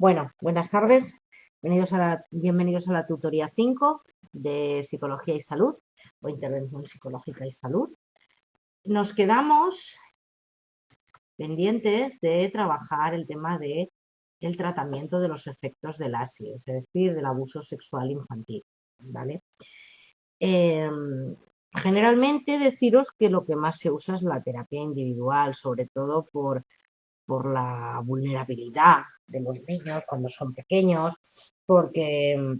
Bueno, buenas tardes. Bienvenidos a la tutoría 5 de Psicología y Salud o Intervención Psicológica y Salud. Nos quedamos pendientes de trabajar el tema del tratamiento de los efectos del ASI, es decir, del abuso sexual infantil, ¿vale? Generalmente deciros que lo que más se usa es la terapia individual, sobre todo por la vulnerabilidad de los niños cuando son pequeños, porque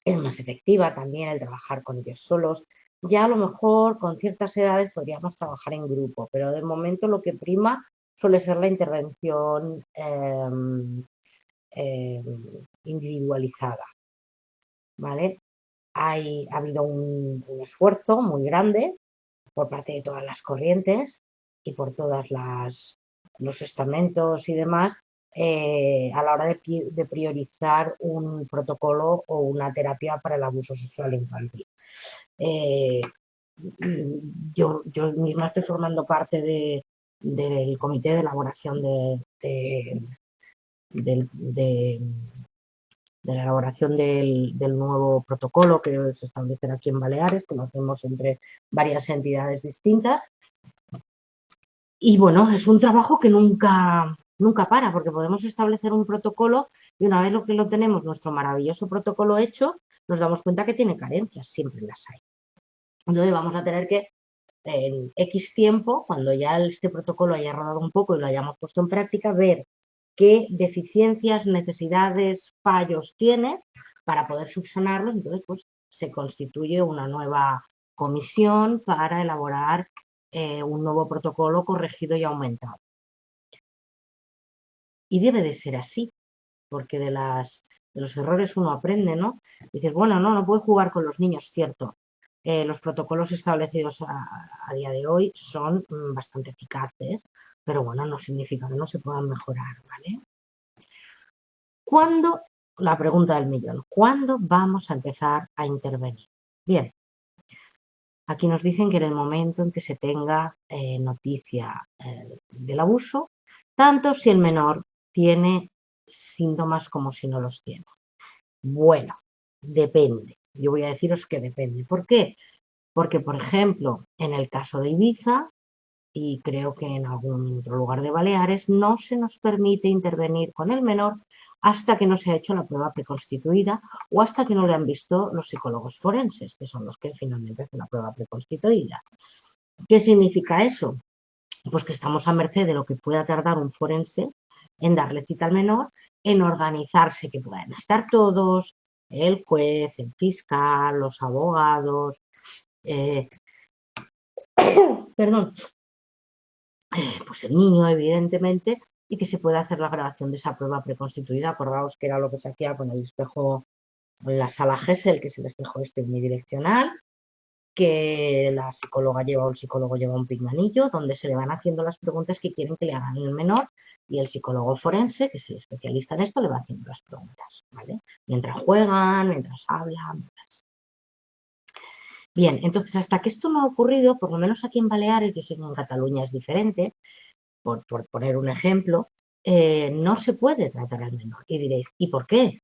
es más efectiva también el trabajar con ellos solos. Ya a lo mejor con ciertas edades podríamos trabajar en grupo, pero de momento lo que prima suele ser la intervención individualizada, ¿vale? Ha habido un esfuerzo muy grande por parte de todas las corrientes y por todos los estamentos y demás a la hora de priorizar un protocolo o una terapia para el abuso sexual infantil. Yo misma estoy formando parte del comité de elaboración de la elaboración del nuevo protocolo que se establecerá aquí en Baleares, que lo hacemos entre varias entidades distintas. Y bueno, es un trabajo que nunca para, porque podemos establecer un protocolo y una vez que lo tenemos, nuestro maravilloso protocolo hecho, nos damos cuenta que tiene carencias, siempre las hay. Entonces vamos a tener que, en X tiempo, cuando ya este protocolo haya rodado un poco y lo hayamos puesto en práctica, ver qué deficiencias, necesidades, fallos tiene para poder subsanarlos. Entonces, pues se constituye una nueva comisión para elaborar un nuevo protocolo corregido y aumentado. Y debe de ser así, porque de los errores uno aprende, ¿no? Dices, bueno, no puedes jugar con los niños, cierto. Los protocolos establecidos a día de hoy son bastante eficaces, pero bueno, no significa que no se puedan mejorar, ¿vale? ¿Cuándo? La pregunta del millón. ¿Cuándo vamos a empezar a intervenir? Bien, aquí nos dicen que en el momento en que se tenga noticia del abuso, tanto si el menor tiene síntomas como si no los tiene. Bueno, depende. Yo voy a deciros que depende. ¿Por qué? Porque, por ejemplo, en el caso de Ibiza, y creo que en algún otro lugar de Baleares, no se nos permite intervenir con el menor hasta que no se ha hecho la prueba preconstituida o hasta que no le han visto los psicólogos forenses, que son los que finalmente hacen la prueba preconstituida. ¿Qué significa eso? Pues que estamos a merced de lo que pueda tardar un forense en darle cita al menor, en organizarse, que puedan estar todos, el juez, el fiscal, los abogados, perdón, pues el niño, evidentemente, y que se pueda hacer la grabación de esa prueba preconstituida. Acordaos que era lo que se hacía con el espejo, en la sala Gesell, que es el espejo unidireccional, que la psicóloga lleva o el psicólogo lleva un pinganillo donde se le van haciendo las preguntas que quieren que le hagan al menor y el psicólogo forense, que es el especialista en esto, le va haciendo las preguntas, ¿vale? Mientras juegan, mientras hablan. Bien, entonces hasta que esto no ha ocurrido, por lo menos aquí en Baleares, yo sé que en Cataluña es diferente, por poner un ejemplo, no se puede tratar al menor. Y diréis, ¿y por qué?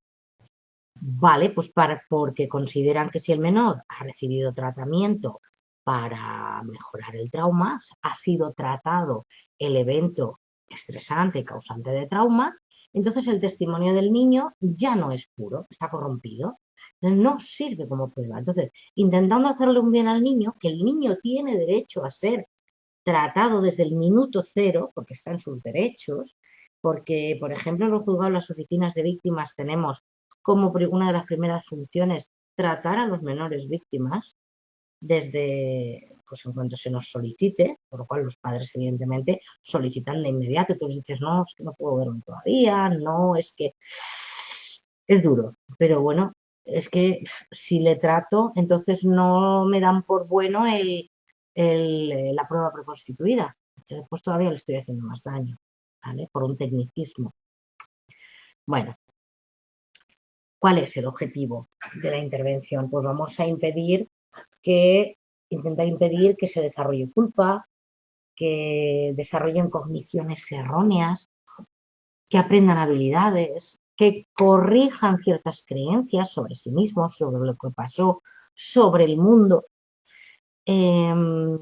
Vale, pues porque consideran que si el menor ha recibido tratamiento para mejorar el trauma, ha sido tratado el evento estresante causante de trauma, entonces el testimonio del niño ya no es puro, está corrompido. Entonces no sirve como prueba. Entonces, intentando hacerle un bien al niño, que el niño tiene derecho a ser tratado desde el minuto cero, porque está en sus derechos, porque, por ejemplo, en los juzgados, las oficinas de víctimas tenemos como una de las primeras funciones tratar a los menores víctimas desde, pues en cuanto se nos solicite, por lo cual los padres evidentemente solicitan de inmediato y tú les dices, no, es que no puedo verlo todavía, no, es que es duro, pero bueno, es que si le trato, entonces no me dan por bueno la prueba preconstituida. Después todavía le estoy haciendo más daño, ¿vale? Por un tecnicismo. Bueno, ¿cuál es el objetivo de la intervención? Pues vamos a intentar impedir que se desarrolle culpa, que desarrollen cogniciones erróneas, que aprendan habilidades, que corrijan ciertas creencias sobre sí mismos, sobre lo que pasó, sobre el mundo, que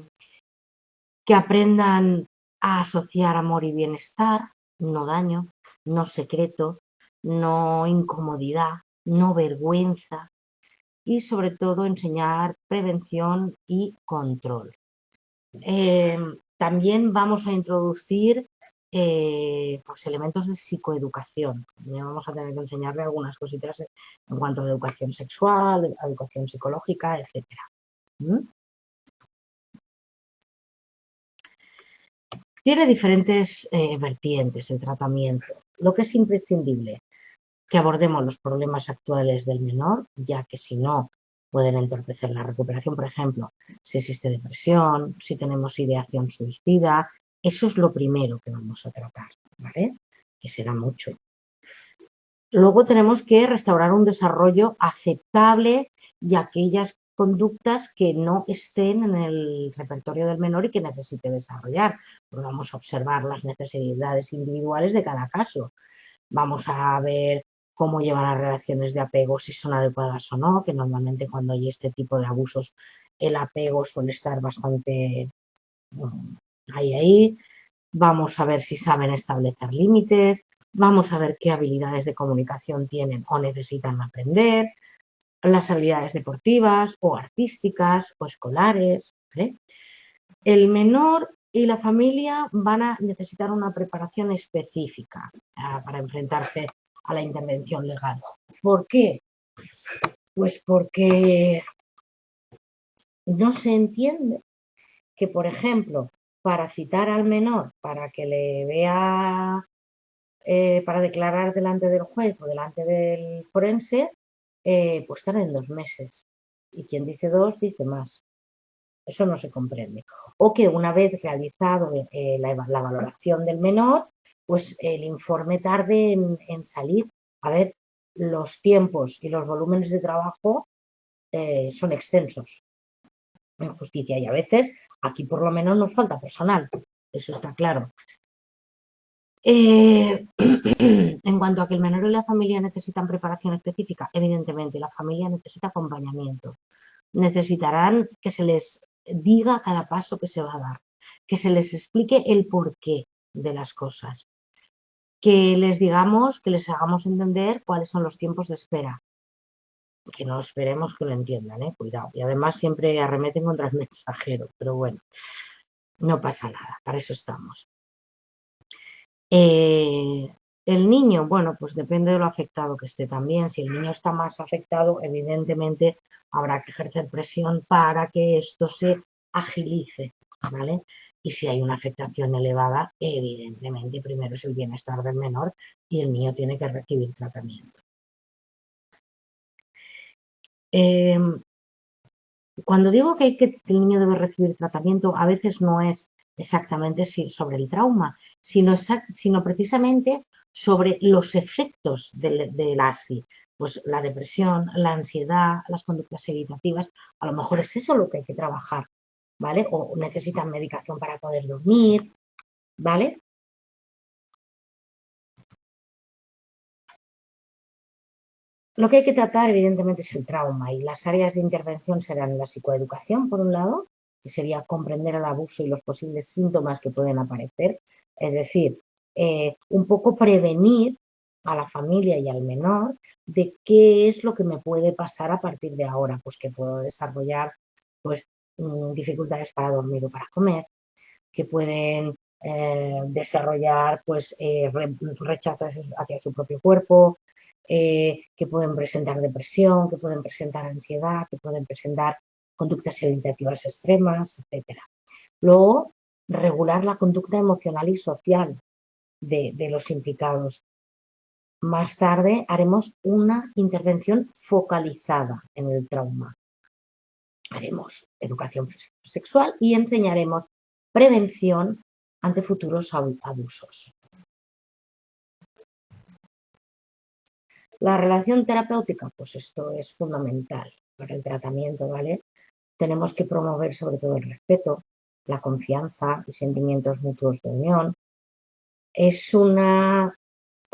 aprendan a asociar amor y bienestar, no daño, no secreto, no incomodidad, no vergüenza y sobre todo enseñar prevención y control. También vamos a introducir pues elementos de psicoeducación. También vamos a tener que enseñarle algunas cositas en cuanto a educación sexual, a educación psicológica, etc. Tiene diferentes vertientes el tratamiento. Lo que es imprescindible, que abordemos los problemas actuales del menor, ya que si no pueden entorpecer la recuperación, por ejemplo, si existe depresión, si tenemos ideación suicida, eso es lo primero que vamos a tratar, ¿vale? Que será mucho. Luego tenemos que restaurar un desarrollo aceptable y aquellas conductas que no estén en el repertorio del menor y que necesite desarrollar. Pues vamos a observar las necesidades individuales de cada caso. Vamos a ver cómo lleva las relaciones de apego, si son adecuadas o no, que normalmente cuando hay este tipo de abusos el apego suele estar bastante ahí. Vamos a ver si saben establecer límites, vamos a ver qué habilidades de comunicación tienen o necesitan aprender, las habilidades deportivas o artísticas o escolares, ¿vale? El menor y la familia van a necesitar una preparación específica para enfrentarse a la intervención legal. ¿Por qué? Pues porque no se entiende que, por ejemplo, para citar al menor, para que le vea, para declarar delante del juez o delante del forense, pues tarden 2 meses. Y quien dice 2 dice más. Eso no se comprende. O que una vez realizado la valoración del menor, pues el informe tarde en salir. A ver, los tiempos y los volúmenes de trabajo son extensos en justicia y a veces aquí por lo menos nos falta personal, eso está claro. En cuanto a que el menor y la familia necesitan preparación específica, evidentemente la familia necesita acompañamiento. Necesitarán que se les diga cada paso que se va a dar, que se les explique el porqué de las cosas, que les digamos, que les hagamos entender cuáles son los tiempos de espera, que no esperemos que lo entiendan, cuidado. Y además siempre arremeten contra el mensajero, pero bueno, no pasa nada, para eso estamos. El niño, bueno, pues depende de lo afectado que esté también. Si el niño está más afectado, evidentemente habrá que ejercer presión para que esto se agilice, ¿vale? Y si hay una afectación elevada, evidentemente primero es el bienestar del menor y el niño tiene que recibir tratamiento. Cuando digo que el niño debe recibir tratamiento, a veces no es exactamente sobre el trauma, sino precisamente sobre los efectos del ASI. Pues la depresión, la ansiedad, las conductas evitativas, a lo mejor es eso lo que hay que trabajar, ¿vale? O necesitan medicación para poder dormir, ¿vale? Lo que hay que tratar, evidentemente, es el trauma y las áreas de intervención serán la psicoeducación, por un lado, que sería comprender el abuso y los posibles síntomas que pueden aparecer, es decir, un poco prevenir a la familia y al menor de qué es lo que me puede pasar a partir de ahora, pues que puedo desarrollar pues, dificultades para dormir o para comer, que pueden desarrollar pues, rechazo hacia su propio cuerpo, que pueden presentar depresión, que pueden presentar ansiedad, que pueden presentar conductas evitativas extremas, etc. Luego, regular la conducta emocional y social de los implicados. Más tarde haremos una intervención focalizada en el trauma. Haremos educación sexual y enseñaremos prevención ante futuros abusos. La relación terapéutica, pues esto es fundamental para el tratamiento, ¿vale? Tenemos que promover sobre todo el respeto, la confianza y sentimientos mutuos de unión. Es una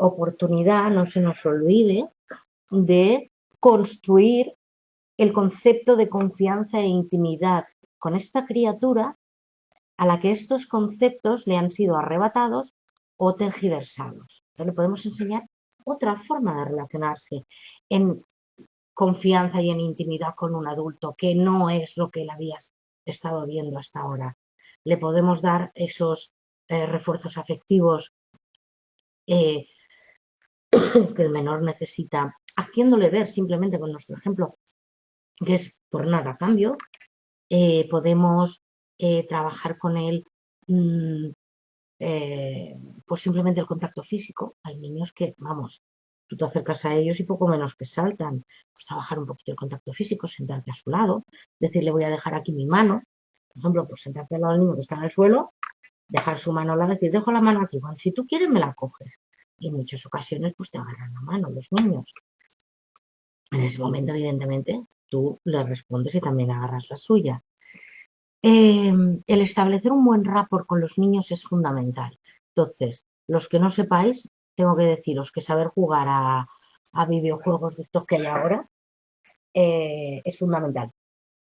oportunidad, no se nos olvide, de construir el concepto de confianza e intimidad con esta criatura a la que estos conceptos le han sido arrebatados o tergiversados. Entonces le podemos enseñar otra forma de relacionarse en confianza y en intimidad con un adulto, que no es lo que él había estado viendo hasta ahora. Le podemos dar esos refuerzos afectivos que el menor necesita, haciéndole ver simplemente con nuestro ejemplo que es por nada a cambio. Podemos trabajar con él pues simplemente el contacto físico. Hay niños que, vamos, tú te acercas a ellos y poco menos que saltan. Pues trabajar un poquito el contacto físico, sentarte a su lado, decirle voy a dejar aquí mi mano. Por ejemplo, pues sentarte al lado del niño que está en el suelo, dejar su mano al lado y decir, dejo la mano aquí. Bueno, si tú quieres me la coges. Y en muchas ocasiones pues te agarran la mano los niños. En ese momento, evidentemente, tú le respondes y también agarras la suya. El establecer un buen rapport con los niños es fundamental. Entonces, los que no sepáis, tengo que deciros que saber jugar a videojuegos de estos que hay ahora es fundamental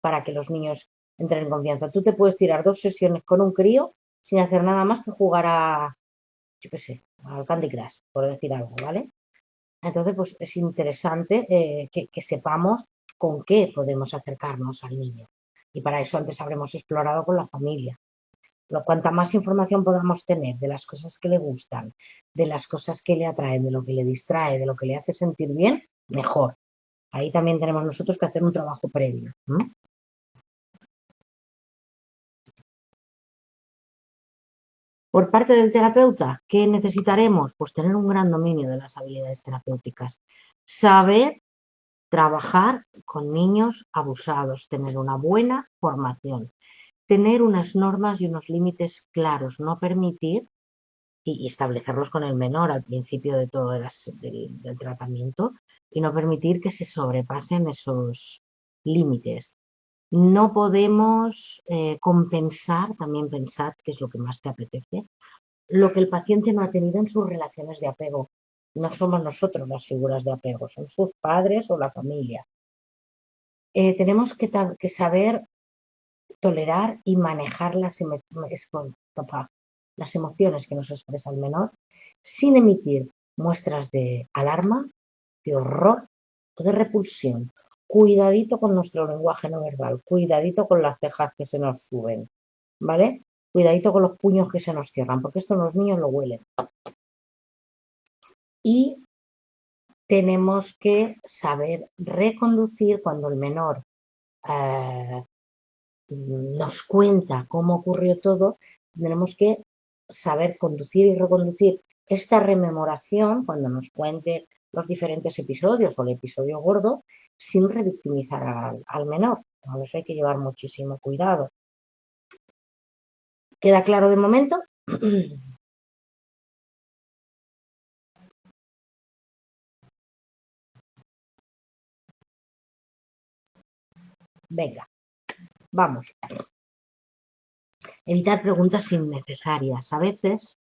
para que los niños entren en confianza. Tú te puedes tirar 2 sesiones con un crío sin hacer nada más que jugar a, yo qué sé, al Candy Crush, por decir algo, ¿vale? Entonces, pues es interesante que sepamos con qué podemos acercarnos al niño. Y para eso antes habremos explorado con la familia. Cuanta más información podamos tener de las cosas que le gustan, de las cosas que le atraen, de lo que le distrae, de lo que le hace sentir bien, mejor. Ahí también tenemos nosotros que hacer un trabajo previo. Por parte del terapeuta, ¿qué necesitaremos? Pues tener un gran dominio de las habilidades terapéuticas. Saber trabajar con niños abusados, tener una buena formación, tener unas normas y unos límites claros, no permitir y establecerlos con el menor al principio de todo del tratamiento y no permitir que se sobrepasen esos límites. No podemos compensar, también pensad que es lo que más te apetece, lo que el paciente no ha tenido en sus relaciones de apego. No somos nosotros las figuras de apego, son sus padres o la familia. Tenemos que saber tolerar y manejar las emociones que nos expresa el menor sin emitir muestras de alarma, de horror o de repulsión. Cuidadito con nuestro lenguaje no verbal, cuidadito con las cejas que se nos suben, ¿vale? Cuidadito con los puños que se nos cierran, porque esto los niños lo huelen. Y tenemos que saber reconducir cuando el menor nos cuenta cómo ocurrió todo, tenemos que saber conducir y reconducir esta rememoración cuando nos cuente los diferentes episodios o el episodio gordo sin revictimizar al menor. Por eso hay que llevar muchísimo cuidado. ¿Queda claro de momento? Venga, vamos. Evitar preguntas innecesarias. A veces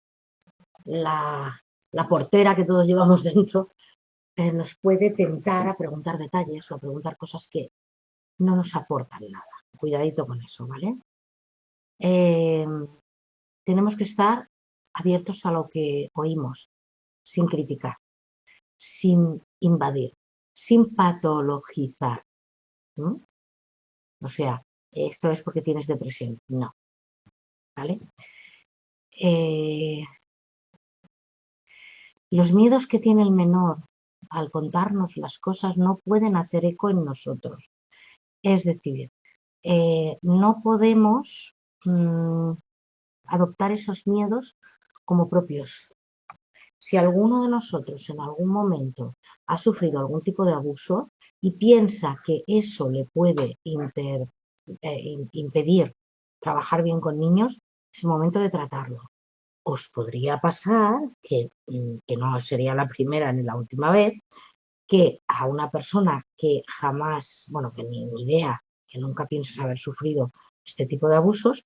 la portera que todos llevamos dentro nos puede tentar a preguntar detalles o a preguntar cosas que no nos aportan nada. Cuidadito con eso, ¿vale? Tenemos que estar abiertos a lo que oímos, sin criticar, sin invadir, sin patologizar. O sea, esto es porque tienes depresión. No. ¿Vale? Los miedos que tiene el menor al contarnos las cosas no pueden hacer eco en nosotros. Es decir, no podemos adoptar esos miedos como propios. Si alguno de nosotros en algún momento ha sufrido algún tipo de abuso y piensa que eso le puede impedir trabajar bien con niños, es el momento de tratarlo. Os podría pasar, que no sería la primera ni la última vez, que a una persona que jamás, bueno, que ni idea, que nunca piensas haber sufrido este tipo de abusos,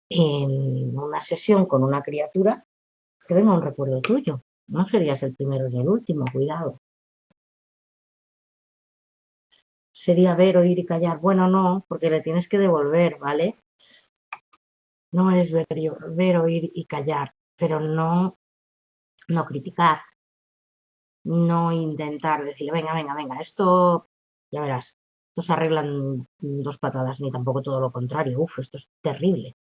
en una sesión con una criatura te venga un recuerdo tuyo No serías el primero ni el último, cuidado. Sería ver, oír y callar. Bueno, no, porque le tienes que devolver, ¿vale? No es ver, oír y callar, pero no criticar, no intentar decirle, venga, venga, venga, esto, ya verás, esto se arregla en 2 patadas, ni tampoco todo lo contrario. Uf, esto es terrible.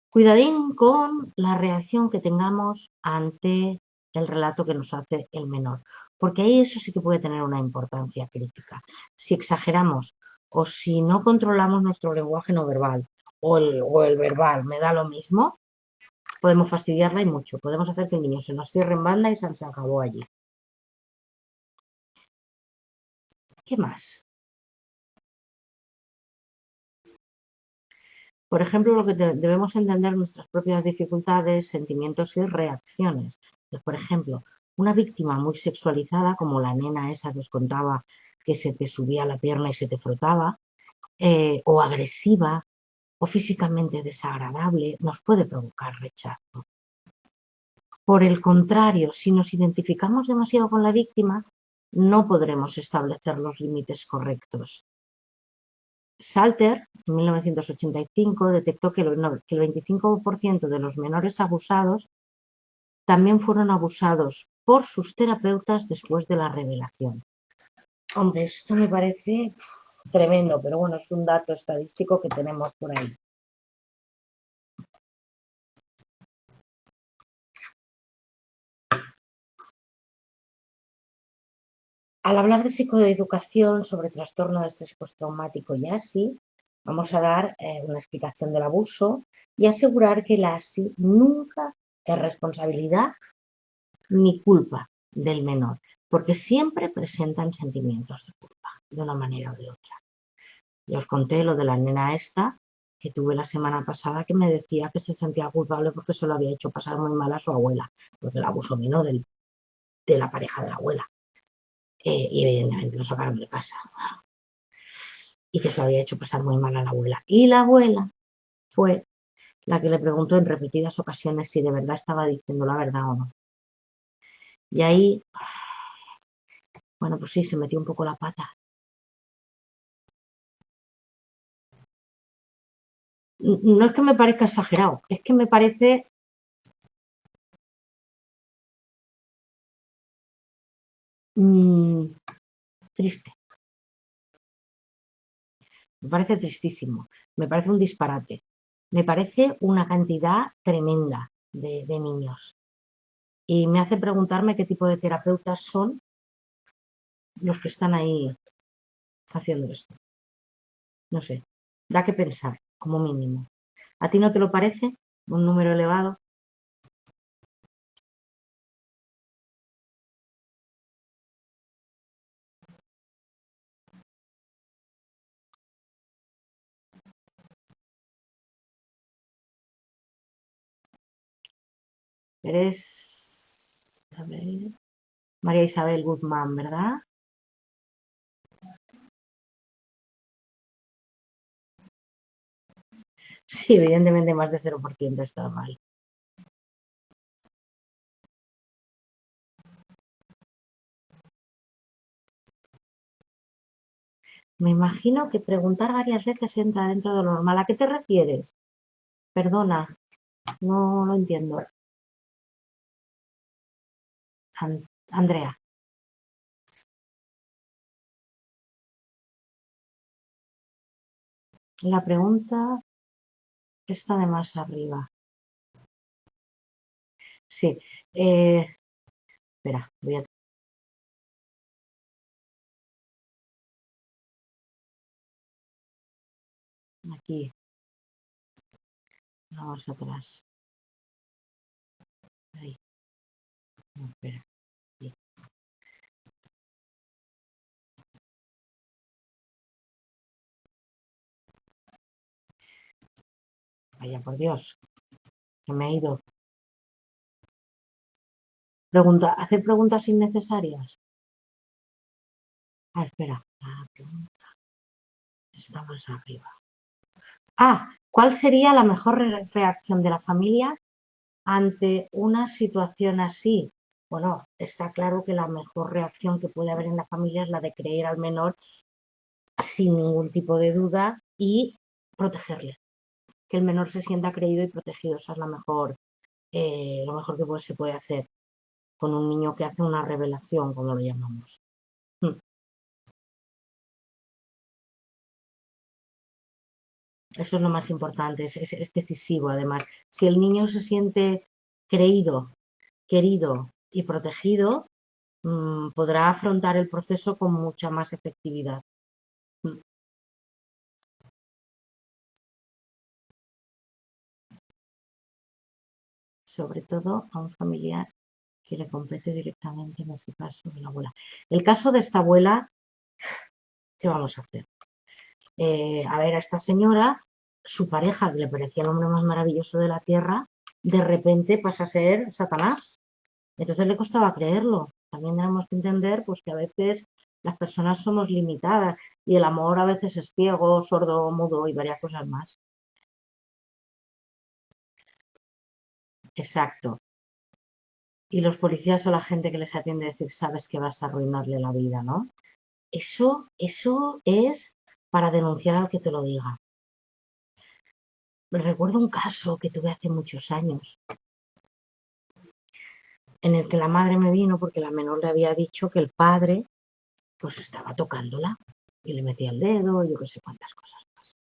Cuidadín con la reacción que tengamos ante el relato que nos hace el menor, porque ahí eso sí que puede tener una importancia crítica. Si exageramos o si no controlamos nuestro lenguaje no verbal o el verbal, me da lo mismo, podemos fastidiarla y mucho. Podemos hacer que el niño se nos cierre en banda y se acabó allí. ¿Qué más? Por ejemplo, lo que debemos entender nuestras propias dificultades, sentimientos y reacciones. Pues, por ejemplo, una víctima muy sexualizada, como la nena esa que os contaba que se te subía a la pierna y se te frotaba, o agresiva, o físicamente desagradable, nos puede provocar rechazo. Por el contrario, si nos identificamos demasiado con la víctima, no podremos establecer los límites correctos. Salter, en 1985, detectó que el 25% de los menores abusados también fueron abusados por sus terapeutas después de la revelación. Hombre, esto me parece tremendo, pero bueno, es un dato estadístico que tenemos por ahí. Al hablar de psicoeducación sobre trastorno de estrés postraumático y ASI, vamos a dar una explicación del abuso y asegurar que la ASI nunca es responsabilidad ni culpa del menor, porque siempre presentan sentimientos de culpa, de una manera o de otra. Ya os conté lo de la nena esta que tuve la semana pasada que me decía que se sentía culpable porque se lo había hecho pasar muy mal a su abuela, porque el abuso vino de la pareja de la abuela. Y evidentemente lo sacaron de casa. Y que se lo había hecho pasar muy mal a la abuela. Y la abuela fue la que le preguntó en repetidas ocasiones si de verdad estaba diciendo la verdad o no. Y ahí, bueno, pues sí, se metió un poco la pata. No es que me parezca exagerado, es que me parece triste. Me parece tristísimo. Me parece un disparate. Me parece una cantidad tremenda de niños. Y me hace preguntarme qué tipo de terapeutas son los que están ahí haciendo esto. No sé, da que pensar, como mínimo. ¿A ti no te lo parece? ¿Un número elevado? Eres, a ver, María Isabel Guzmán, ¿verdad? Sí, evidentemente más de 0% está mal. Me imagino que preguntar varias veces entra dentro de lo normal. ¿A qué te refieres? Perdona, no lo entiendo. Andrea, la pregunta está de más arriba. Sí, espera, voy a... Aquí, vamos atrás. Ahí, no, espera. Aquí. Vaya por Dios, que me he ido. ¿Hacer preguntas innecesarias? Ah, espera, la pregunta está más arriba. Ah, ¿Cuál sería la mejor reacción de la familia ante una situación así? Bueno, está claro que la mejor reacción que puede haber en la familia es la de creer al menor sin ningún tipo de duda y protegerle. Que el menor se sienta creído y protegido. Esa es lo mejor que se puede hacer con un niño que hace una revelación, como lo llamamos. Eso es lo más importante, es decisivo además. Si el niño se siente creído, querido y protegido, podrá afrontar el proceso con mucha más efectividad. Sobre todo a un familiar que le compete directamente, en ese caso, de la abuela. El caso de esta abuela, ¿qué vamos a hacer? A ver, a esta señora, su pareja, que le parecía el hombre más maravilloso de la tierra, de repente pasa a ser Satanás. Entonces le costaba creerlo. También tenemos que entender pues, que a veces las personas somos limitadas y el amor a veces es ciego, sordo, mudo y varias cosas más. Exacto. Y los policías o la gente que les atiende decir, sabes que vas a arruinarle la vida, ¿no? Eso es para denunciar al que te lo diga. Me recuerdo un caso que tuve hace muchos años en el que la madre me vino porque la menor le había dicho que el padre pues estaba tocándola y le metía el dedo y yo qué sé cuántas cosas más.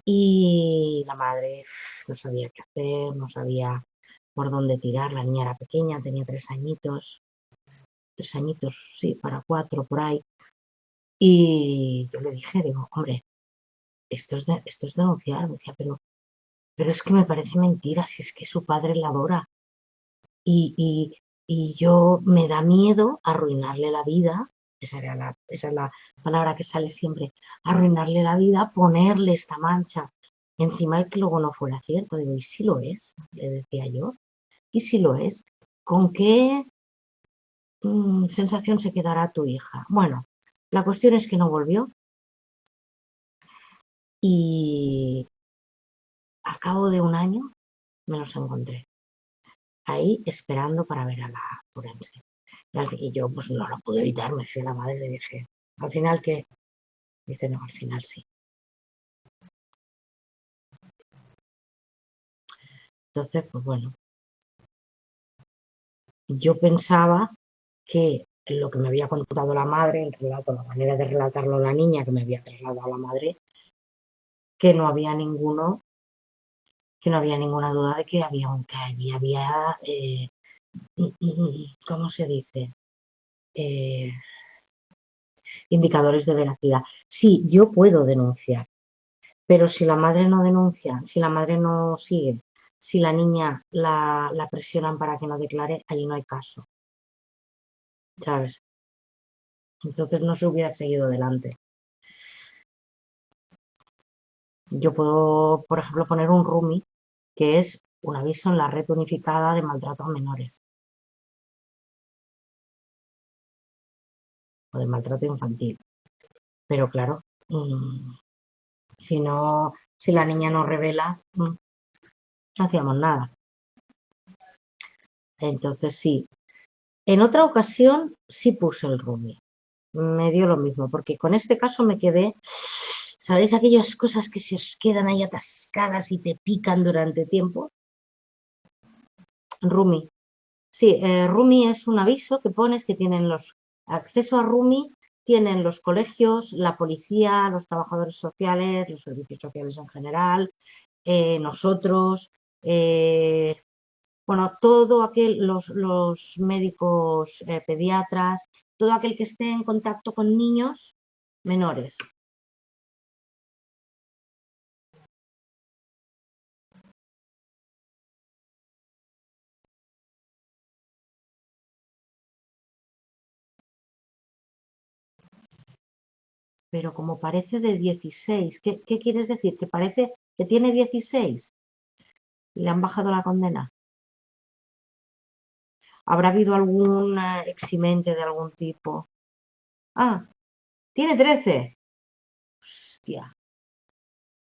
Y la madre no sabía qué hacer, no sabía por dónde tirar. La niña era pequeña, tenía 3 añitos, sí, para 4 por ahí. Y yo le dije, digo, hombre, esto es denunciar. Me decía, pero es que me parece mentira, si es que su padre la adora. Y yo me da miedo arruinarle la vida, esa es la palabra que sale siempre, arruinarle la vida, ponerle esta mancha encima y que luego no fuera cierto. Digo, ¿y si lo es? Le decía yo, ¿y si lo es? ¿Con qué sensación se quedará tu hija? Bueno, la cuestión es que no volvió y al cabo de un año me los encontré ahí esperando para ver a la forense. Y yo pues no lo pude evitar, me fui a la madre y le dije, ¿al final qué? Dice, no, al final sí. Entonces, pues bueno, yo pensaba que lo que me había contado la madre, el relato, la manera de relatarlo la niña que me había trasladado a la madre, que no había ninguna duda de que allí había, ¿cómo se dice? Indicadores de veracidad. Sí, yo puedo denunciar, pero si la madre no denuncia, si la madre no sigue, si la niña la presionan para que no declare, allí no hay caso, ¿sabes? Entonces no se hubiera seguido adelante. Yo puedo, por ejemplo, poner un RUMI, que es un aviso en la red unificada de maltrato a menores o de maltrato infantil. Pero claro, si la niña no revela, no hacíamos nada. Entonces sí. En otra ocasión sí puse el RUMI. Me dio lo mismo, porque con este caso me quedé, ¿sabéis aquellas cosas que se os quedan ahí atascadas y te pican durante tiempo? RUMI. Sí, RUMI es un aviso que pones que tienen acceso a RUMI, tienen los colegios, la policía, los trabajadores sociales, los servicios sociales en general, nosotros, bueno, los médicos pediatras, todo aquel que esté en contacto con niños menores. Pero como parece de 16, ¿qué quieres decir? ¿Que parece que tiene 16 y le han bajado la condena? ¿Habrá habido algún eximente de algún tipo? Ah, tiene 13. Hostia.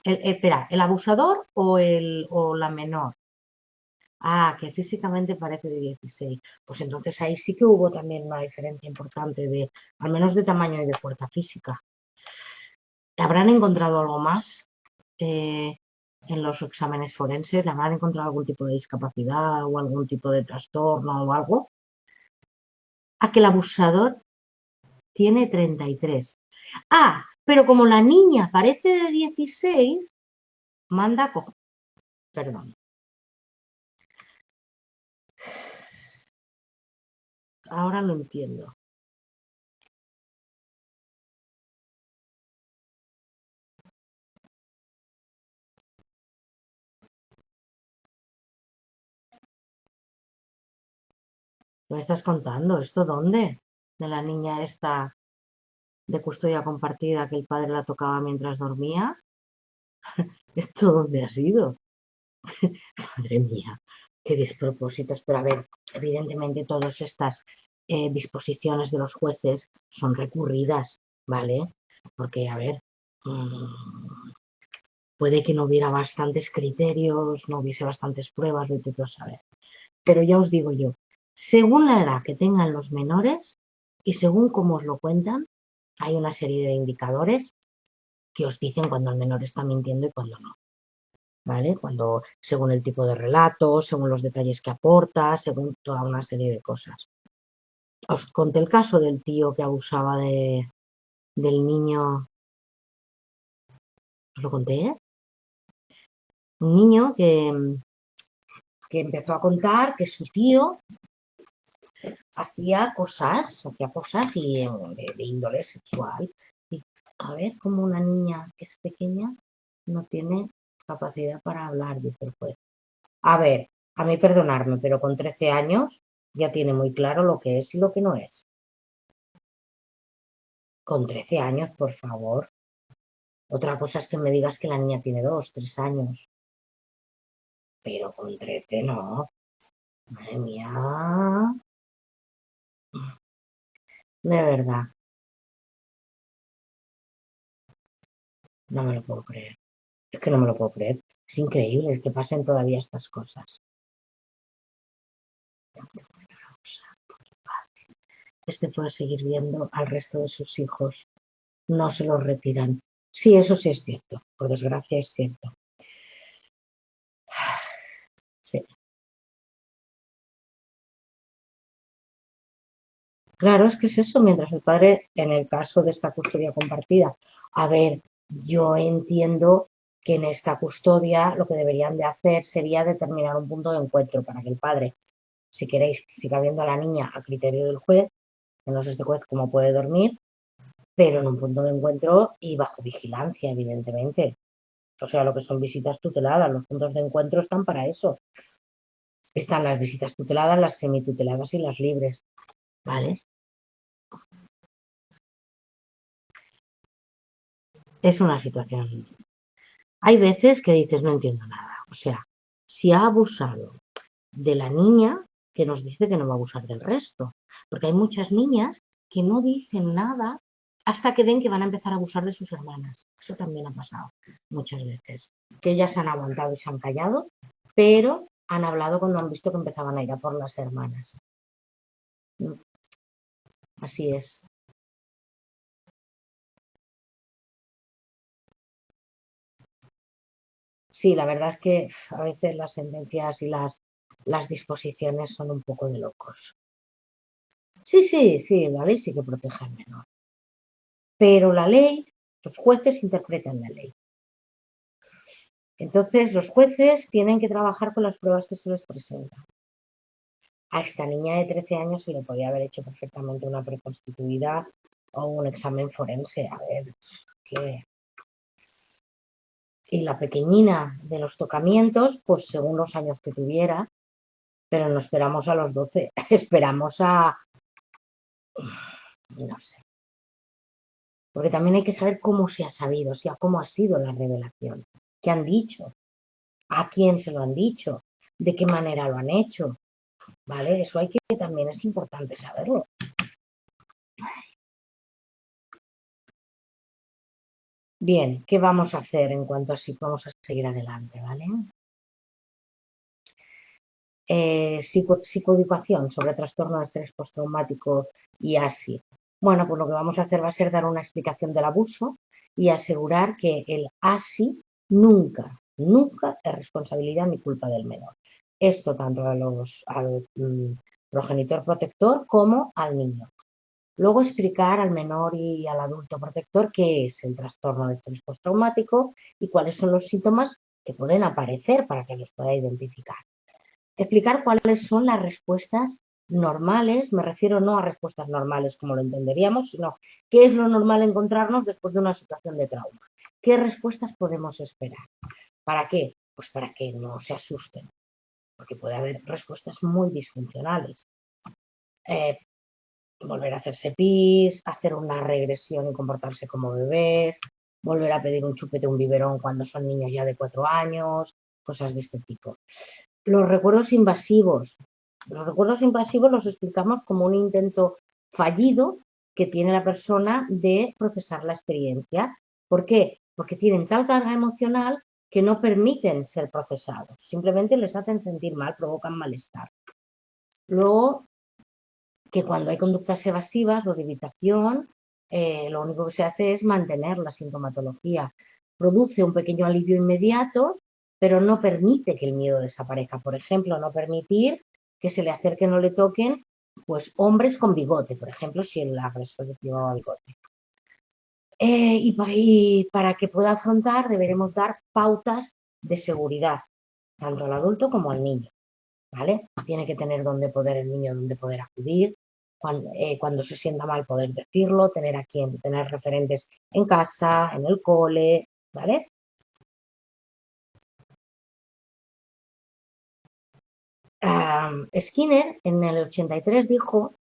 Espera, ¿el abusador o la menor? Ah, que físicamente parece de 16. Pues entonces ahí sí que hubo también una diferencia importante al menos de tamaño y de fuerza física. ¿Habrán encontrado algo más en los exámenes forenses? ¿Habrán encontrado algún tipo de discapacidad o algún tipo de trastorno o algo? A que el abusador tiene 33. Ah, pero como la niña parece de 16, manda Perdón. Ahora lo entiendo. ¿Qué me estás contando? ¿Esto dónde? De la niña esta de custodia compartida que el padre la tocaba mientras dormía. ¿Esto dónde ha sido? Madre mía, qué despropósitos. Pero a ver, evidentemente todas estas disposiciones de los jueces son recurridas, ¿vale? Porque, a ver, puede que no hubiera bastantes criterios, no hubiese bastantes pruebas, vete tú a saber. Pero ya os digo yo, según la edad que tengan los menores y según cómo os lo cuentan, hay una serie de indicadores que os dicen cuando el menor está mintiendo y cuando no. ¿Vale? Según el tipo de relato, según los detalles que aporta, según toda una serie de cosas. Os conté el caso del tío que abusaba del niño. ¿Os lo conté? Un niño que empezó a contar que su tío hacía cosas y de índole sexual. Y a ver, como una niña que es pequeña no tiene capacidad para hablar, dice el juez. A ver, a mí perdonarme, pero con 13 años ya tiene muy claro lo que es y lo que no es. Con 13 años, por favor. Otra cosa es que me digas que la niña tiene 2, 3 años. Pero con 13 no. Madre mía. De verdad, no me lo puedo creer. Es que no me lo puedo creer. Es increíble es que pasen todavía estas cosas. Este fue a seguir viendo al resto de sus hijos. No se los retiran. Sí, eso sí es cierto. Por desgracia es cierto. Sí. Claro, es que es eso, mientras el padre, en el caso de esta custodia compartida, a ver, yo entiendo que en esta custodia lo que deberían de hacer sería determinar un punto de encuentro para que el padre, si queréis, siga viendo a la niña a criterio del juez, que no sé este juez cómo puede dormir, pero en un punto de encuentro y bajo vigilancia, evidentemente. O sea, lo que son visitas tuteladas, los puntos de encuentro están para eso. Están las visitas tuteladas, las semituteladas y las libres, ¿vale? Es una situación. Hay veces que dices, no entiendo nada. O sea, si ha abusado de la niña, que nos dice que no va a abusar del resto. Porque hay muchas niñas que no dicen nada hasta que ven que van a empezar a abusar de sus hermanas. Eso también ha pasado muchas veces. Que ellas se han aguantado y se han callado, pero han hablado cuando han visto que empezaban a ir a por las hermanas. Así es. Sí, la verdad es que a veces las sentencias y las disposiciones son un poco de locos. Sí, sí, sí, la ley sí que protege al menor. Pero la ley, los jueces interpretan la ley. Entonces, los jueces tienen que trabajar con las pruebas que se les presentan. A esta niña de 13 años se le podía haber hecho perfectamente una preconstituida o un examen forense. A ver, ¿qué? Y la pequeñina de los tocamientos, pues según los años que tuviera, pero no esperamos a los 12, esperamos a, no sé. Porque también hay que saber cómo se ha sabido, o sea, cómo ha sido la revelación, qué han dicho, a quién se lo han dicho, de qué manera lo han hecho, ¿vale? Eso hay que también es importante saberlo. Bien, ¿qué vamos a hacer en cuanto a si vamos a seguir adelante, ¿vale? Psicoeducación sobre trastorno de estrés postraumático y ASI. Bueno, pues lo que vamos a hacer va a ser dar una explicación del abuso y asegurar que el ASI nunca, nunca es responsabilidad ni culpa del menor. Esto tanto al progenitor protector como al niño. Luego explicar al menor y al adulto protector qué es el trastorno de estrés postraumático y cuáles son los síntomas que pueden aparecer para que los pueda identificar. Explicar cuáles son las respuestas normales, me refiero no a respuestas normales como lo entenderíamos, sino qué es lo normal encontrarnos después de una situación de trauma. ¿Qué respuestas podemos esperar? ¿Para qué? Pues para que no se asusten, porque puede haber respuestas muy disfuncionales. Volver a hacerse pis, hacer una regresión y comportarse como bebés, volver a pedir un chupete o un biberón cuando son niños ya de 4 años, cosas de este tipo. Los recuerdos invasivos. Los recuerdos invasivos los explicamos como un intento fallido que tiene la persona de procesar la experiencia. ¿Por qué? Porque tienen tal carga emocional que no permiten ser procesados. Simplemente les hacen sentir mal, provocan malestar. Luego, que cuando hay conductas evasivas o de evitación, lo único que se hace es mantener la sintomatología. Produce un pequeño alivio inmediato, pero no permite que el miedo desaparezca. Por ejemplo, no permitir que se le acerquen o le toquen pues, hombres con bigote, por ejemplo, si el agresor llevaba bigote. Y para que pueda afrontar deberemos dar pautas de seguridad, tanto al adulto como al niño. ¿Vale? Tiene que tener donde poder el niño, donde poder acudir, cuando se sienta mal poder decirlo, tener a quien, tener referentes en casa, en el cole, ¿vale? Skinner en el 83 dijo,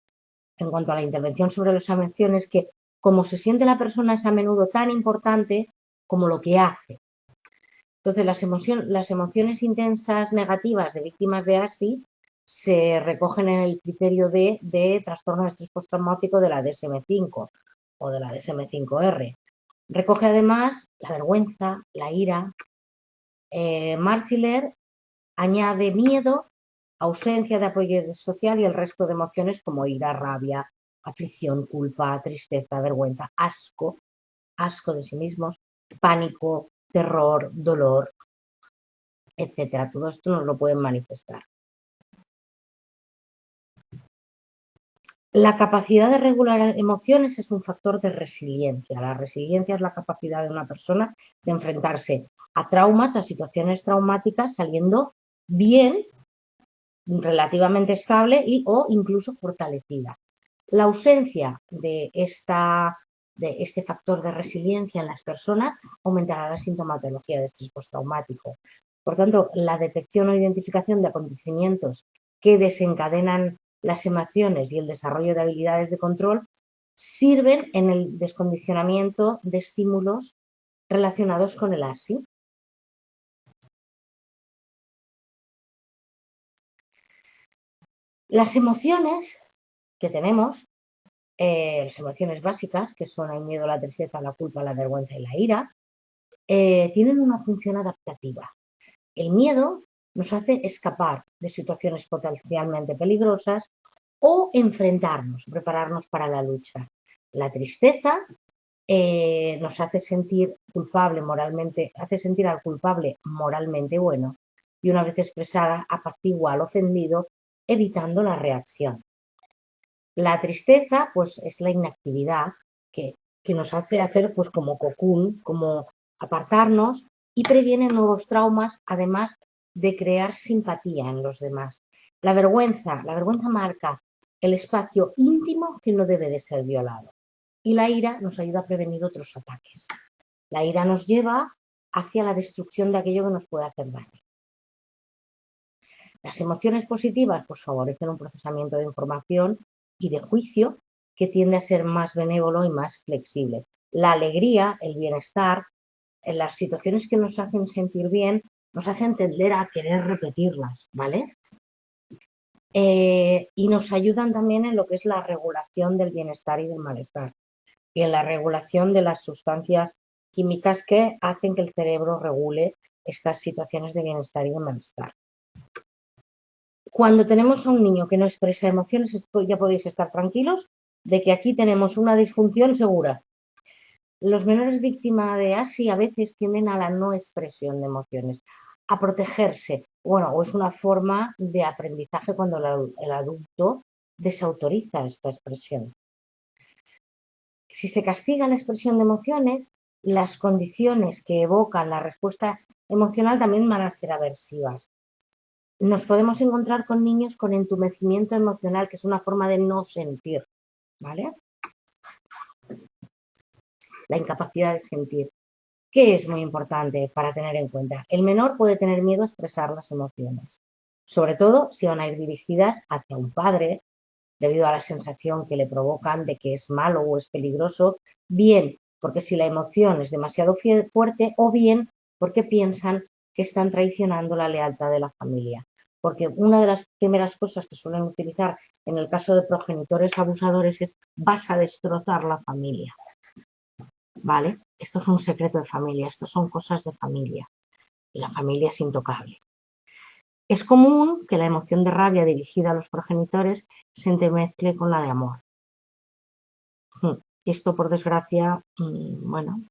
en cuanto a la intervención sobre las emociones, que como se siente la persona es a menudo tan importante como lo que hace. Entonces, las emociones intensas negativas de víctimas de ASI se recogen en el criterio de trastorno de estrés postraumático de la DSM-5 o de la DSM-5R. Recoge además la vergüenza, la ira. Marsiller añade miedo, ausencia de apoyo social y el resto de emociones como ira, rabia, aflicción, culpa, tristeza, vergüenza, asco, asco de sí mismos, pánico, terror, dolor, etcétera. Todo esto nos lo pueden manifestar. La capacidad de regular emociones es un factor de resiliencia. La resiliencia es la capacidad de una persona de enfrentarse a traumas, a situaciones traumáticas, saliendo bien, relativamente estable o incluso fortalecida. La ausencia de este factor de resiliencia en las personas aumentará la sintomatología de estrés postraumático. Por tanto, la detección o identificación de acontecimientos que desencadenan las emociones y el desarrollo de habilidades de control sirven en el descondicionamiento de estímulos relacionados con el ASI. Las emociones que tenemos, las emociones básicas, que son el miedo, la tristeza, la culpa, la vergüenza y la ira, tienen una función adaptativa. El miedo nos hace escapar de situaciones potencialmente peligrosas o enfrentarnos, prepararnos para la lucha. La tristeza nos hace sentir culpable moralmente, hace sentir al culpable moralmente bueno y una vez expresada apacigua al ofendido evitando la reacción. La tristeza pues es la inactividad que nos hace hacer pues como cocún, como apartarnos y previene nuevos traumas, además de crear simpatía en los demás. La vergüenza marca el espacio íntimo que no debe de ser violado. Y la ira nos ayuda a prevenir otros ataques. La ira nos lleva hacia la destrucción de aquello que nos puede hacer daño. Las emociones positivas pues favorecen un procesamiento de información y de juicio que tiende a ser más benévolo y más flexible. La alegría, el bienestar, en las situaciones que nos hacen sentir bien, nos hacen tender a querer repetirlas, ¿vale? Y nos ayudan también en lo que es la regulación del bienestar y del malestar y en la regulación de las sustancias químicas que hacen que el cerebro regule estas situaciones de bienestar y de malestar. Cuando tenemos a un niño que no expresa emociones, ya podéis estar tranquilos de que aquí tenemos una disfunción segura. Los menores víctimas de ASI a veces tienden a la no expresión de emociones, a protegerse. Bueno, o es una forma de aprendizaje cuando el adulto desautoriza esta expresión. Si se castiga la expresión de emociones, las condiciones que evocan la respuesta emocional también van a ser aversivas. Nos podemos encontrar con niños con entumecimiento emocional, que es una forma de no sentir, ¿vale? La incapacidad de sentir. ¿Qué es muy importante para tener en cuenta? El menor puede tener miedo a expresar las emociones, sobre todo si van a ir dirigidas hacia un padre, debido a la sensación que le provocan de que es malo o es peligroso, bien porque si la emoción es demasiado fuerte o bien porque piensan que están traicionando la lealtad de la familia. Porque una de las primeras cosas que suelen utilizar en el caso de progenitores abusadores es: vas a destrozar la familia. ¿Vale? Esto es un secreto de familia, esto son cosas de familia. Y la familia es intocable. Es común que la emoción de rabia dirigida a los progenitores se entremezcle con la de amor. Esto, por desgracia, bueno,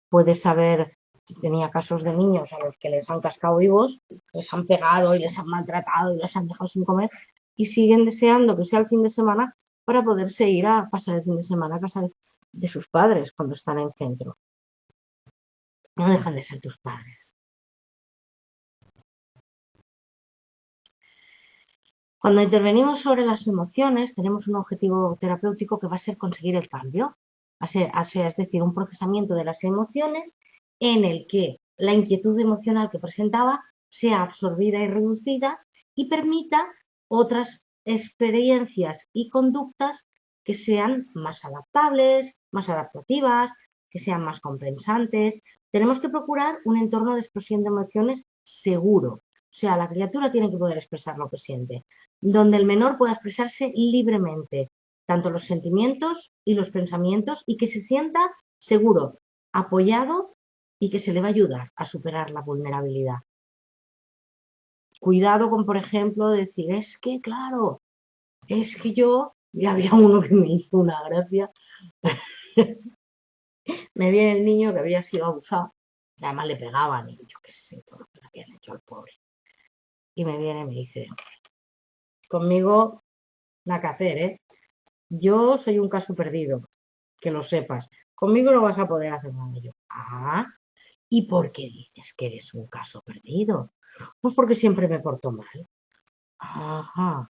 puedes haber, tenía casos de niños a los que les han cascado vivos, les han pegado y les han maltratado y les han dejado sin comer y siguen deseando que sea el fin de semana para poderse ir a pasar el fin de semana a casa de sus padres cuando están en centro. No dejan de ser tus padres. Cuando intervenimos sobre las emociones, tenemos un objetivo terapéutico que va a ser conseguir el cambio. Es decir, un procesamiento de las emociones en el que la inquietud emocional que presentaba sea absorbida y reducida y permita otras experiencias y conductas que sean más adaptables, más adaptativas, que sean más compensantes. Tenemos que procurar un entorno de expresión de emociones seguro. O sea, la criatura tiene que poder expresar lo que siente, donde el menor pueda expresarse libremente, tanto los sentimientos y los pensamientos, y que se sienta seguro, apoyado y que se le va a ayudar a superar la vulnerabilidad. Cuidado con, por ejemplo, decir, es que, claro, es que ya había uno que me hizo una gracia. Me viene el niño que había sido abusado, además le pegaban y yo qué sé, todo lo que le habían hecho al pobre. Y me viene y me dice, conmigo nada que hacer, ¿eh? Yo soy un caso perdido, que lo sepas. Conmigo no vas a poder hacer nada. Yo, ¿y por qué dices que eres un caso perdido? Pues porque siempre me porto mal. Ajá.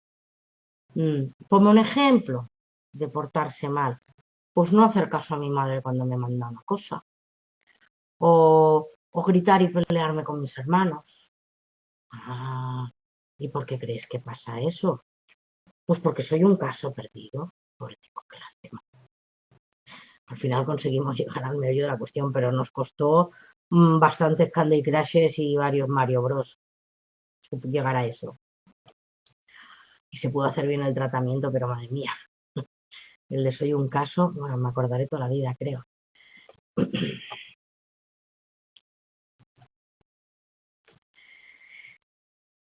Ponme un ejemplo de portarse mal. Pues no hacer caso a mi madre cuando me manda una cosa. O gritar y pelearme con mis hermanos. ¿Y por qué crees que pasa eso? Pues porque soy un caso perdido. Pobrecito, qué lástima. Al final conseguimos llegar al meollo de la cuestión, pero nos costó bastantes Candy Crushes y varios Mario Bros. Llegar a eso. Y se pudo hacer bien el tratamiento, pero madre mía. El de soy un caso, bueno, me acordaré toda la vida, creo.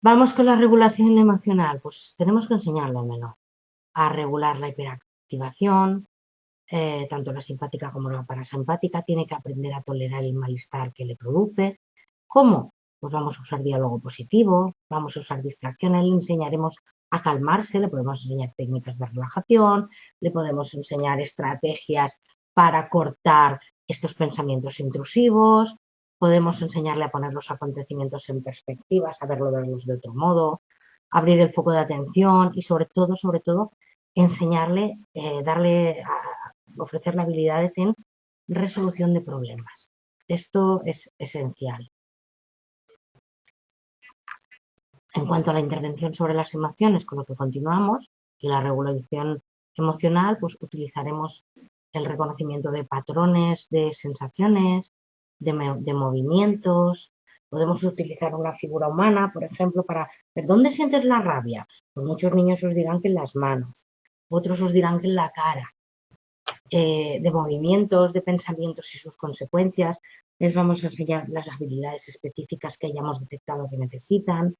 Vamos con la regulación emocional. Pues tenemos que enseñarle al menor a regular la hiperactivación, tanto la simpática como la parasimpática. Tiene que aprender a tolerar el malestar que le produce. ¿Cómo? Pues vamos a usar diálogo positivo, vamos a usar distracciones, le enseñaremos a calmarse, le podemos enseñar técnicas de relajación, le podemos enseñar estrategias para cortar estos pensamientos intrusivos, podemos enseñarle a poner los acontecimientos en perspectiva, a verlos de otro modo, abrir el foco de atención y sobre todo, enseñarle, ofrecerle habilidades en resolución de problemas. Esto es esencial. En cuanto a la intervención sobre las emociones, con lo que continuamos, y la regulación emocional, pues utilizaremos el reconocimiento de patrones, de sensaciones, de movimientos. Podemos utilizar una figura humana, por ejemplo, para ver dónde sientes la rabia. Pues muchos niños os dirán que en las manos, otros os dirán que en la cara. de movimientos, de pensamientos y sus consecuencias. Les vamos a enseñar las habilidades específicas que hayamos detectado que necesitan.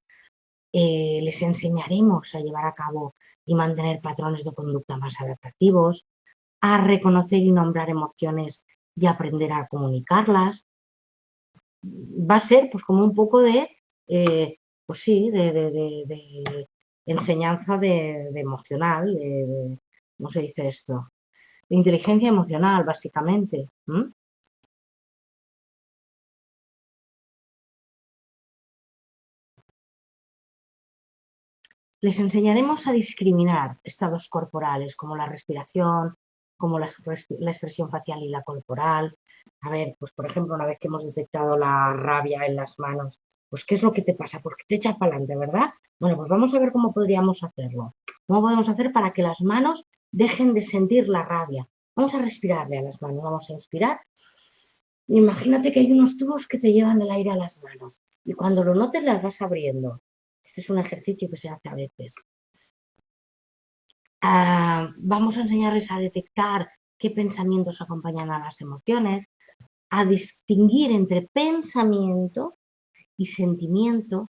Les enseñaremos a llevar a cabo y mantener patrones de conducta más adaptativos, a reconocer y nombrar emociones y aprender a comunicarlas. Va a ser pues como un poco de, pues sí, de enseñanza de emocional, ¿cómo se dice esto? De inteligencia emocional, básicamente. Les enseñaremos a discriminar estados corporales como la respiración, como la expresión facial y la corporal. A ver, pues por ejemplo, una vez que hemos detectado la rabia en las manos, pues ¿qué es lo que te pasa? Porque te echas para adelante, ¿verdad? Bueno, pues vamos a ver cómo podríamos hacerlo. ¿Cómo podemos hacer para que las manos dejen de sentir la rabia? Vamos a respirarle a las manos, vamos a inspirar. Imagínate que hay unos tubos que te llevan el aire a las manos y cuando lo notes las vas abriendo. Este es un ejercicio que se hace a veces. Vamos a enseñarles a detectar qué pensamientos acompañan a las emociones, a distinguir entre pensamiento y sentimiento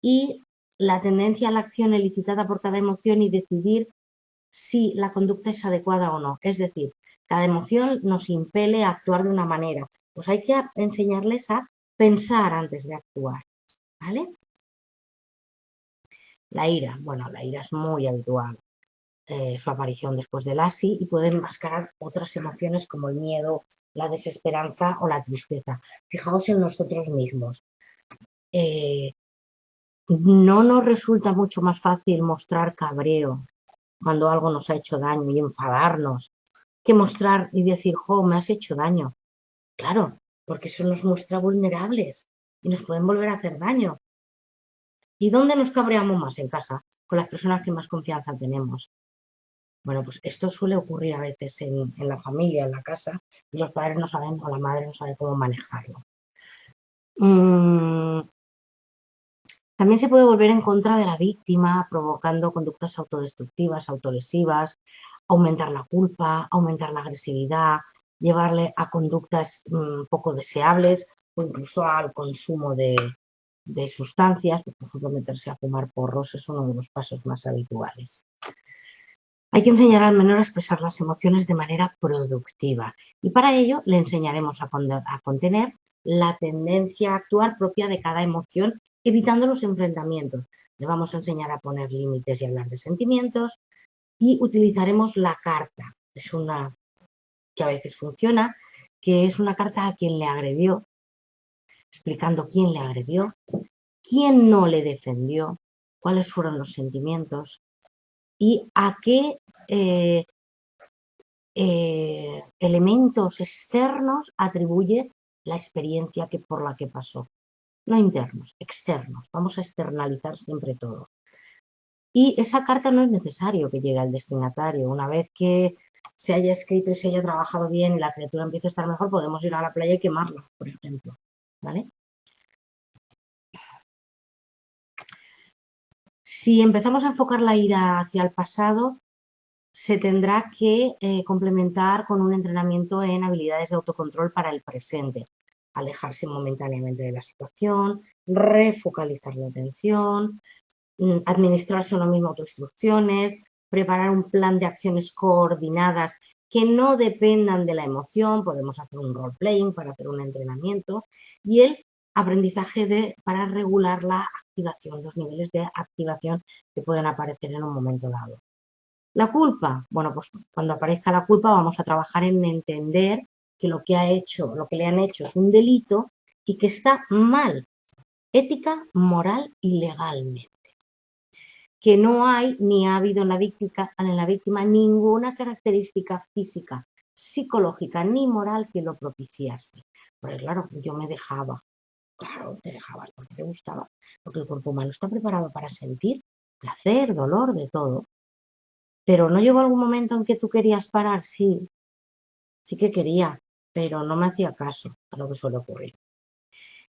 y la tendencia a la acción elicitada por cada emoción y decidir si la conducta es adecuada o no. Es decir, cada emoción nos impele a actuar de una manera. Pues hay que enseñarles a pensar antes de actuar, ¿vale? La ira, bueno, la ira es muy habitual. Su aparición después del ASI y puede enmascarar otras emociones como el miedo, la desesperanza o la tristeza. Fijaos en nosotros mismos. No nos resulta mucho más fácil mostrar cabreo cuando algo nos ha hecho daño y enfadarnos que mostrar y decir, jo, me has hecho daño. Claro, porque eso nos muestra vulnerables y nos pueden volver a hacer daño. ¿Y dónde nos cabreamos más? En casa, con las personas que más confianza tenemos. Bueno, pues esto suele ocurrir a veces en la familia, en la casa, y los padres no saben o la madre no sabe cómo manejarlo. También se puede volver en contra de la víctima, provocando conductas autodestructivas, autolesivas, aumentar la culpa, aumentar la agresividad, llevarle a conductas poco deseables o incluso al consumo de sustancias, por ejemplo, meterse a fumar porros es uno de los pasos más habituales. Hay que enseñar al menor a expresar las emociones de manera productiva y para ello le enseñaremos a contener la tendencia a actuar propia de cada emoción, evitando los enfrentamientos. Le vamos a enseñar a poner límites y hablar de sentimientos y utilizaremos la carta. Es una que a veces funciona, que es una carta a quien le agredió, explicando quién le agredió, quién no le defendió, cuáles fueron los sentimientos y a qué elementos externos atribuye la experiencia por la que pasó. No internos, externos. Vamos a externalizar siempre todo. Y esa carta no es necesario que llegue al destinatario. Una vez que se haya escrito y se haya trabajado bien y la criatura empiece a estar mejor, podemos ir a la playa y quemarla, por ejemplo. ¿Vale? Si empezamos a enfocar la ira hacia el pasado, se tendrá que complementar con un entrenamiento en habilidades de autocontrol para el presente. Alejarse momentáneamente de la situación, refocalizar la atención, administrarse uno mismo autoinstrucciones, preparar un plan de acciones coordinadas que no dependan de la emoción, podemos hacer un role-playing para hacer un entrenamiento, y el aprendizaje para regular la activación, los niveles de activación que pueden aparecer en un momento dado. La culpa, bueno, pues cuando aparezca la culpa vamos a trabajar en entender que lo que ha hecho, lo que le han hecho es un delito y que está mal, ética, moral y legalmente. Que no hay ni ha habido en la víctima ninguna característica física, psicológica ni moral que lo propiciase. Porque claro, yo me dejaba, claro, te dejabas porque te gustaba, porque el cuerpo humano está preparado para sentir placer, dolor, de todo. Pero ¿no llegó algún momento en que tú querías parar? Sí, sí que quería, pero no me hacía caso a lo que suele ocurrir.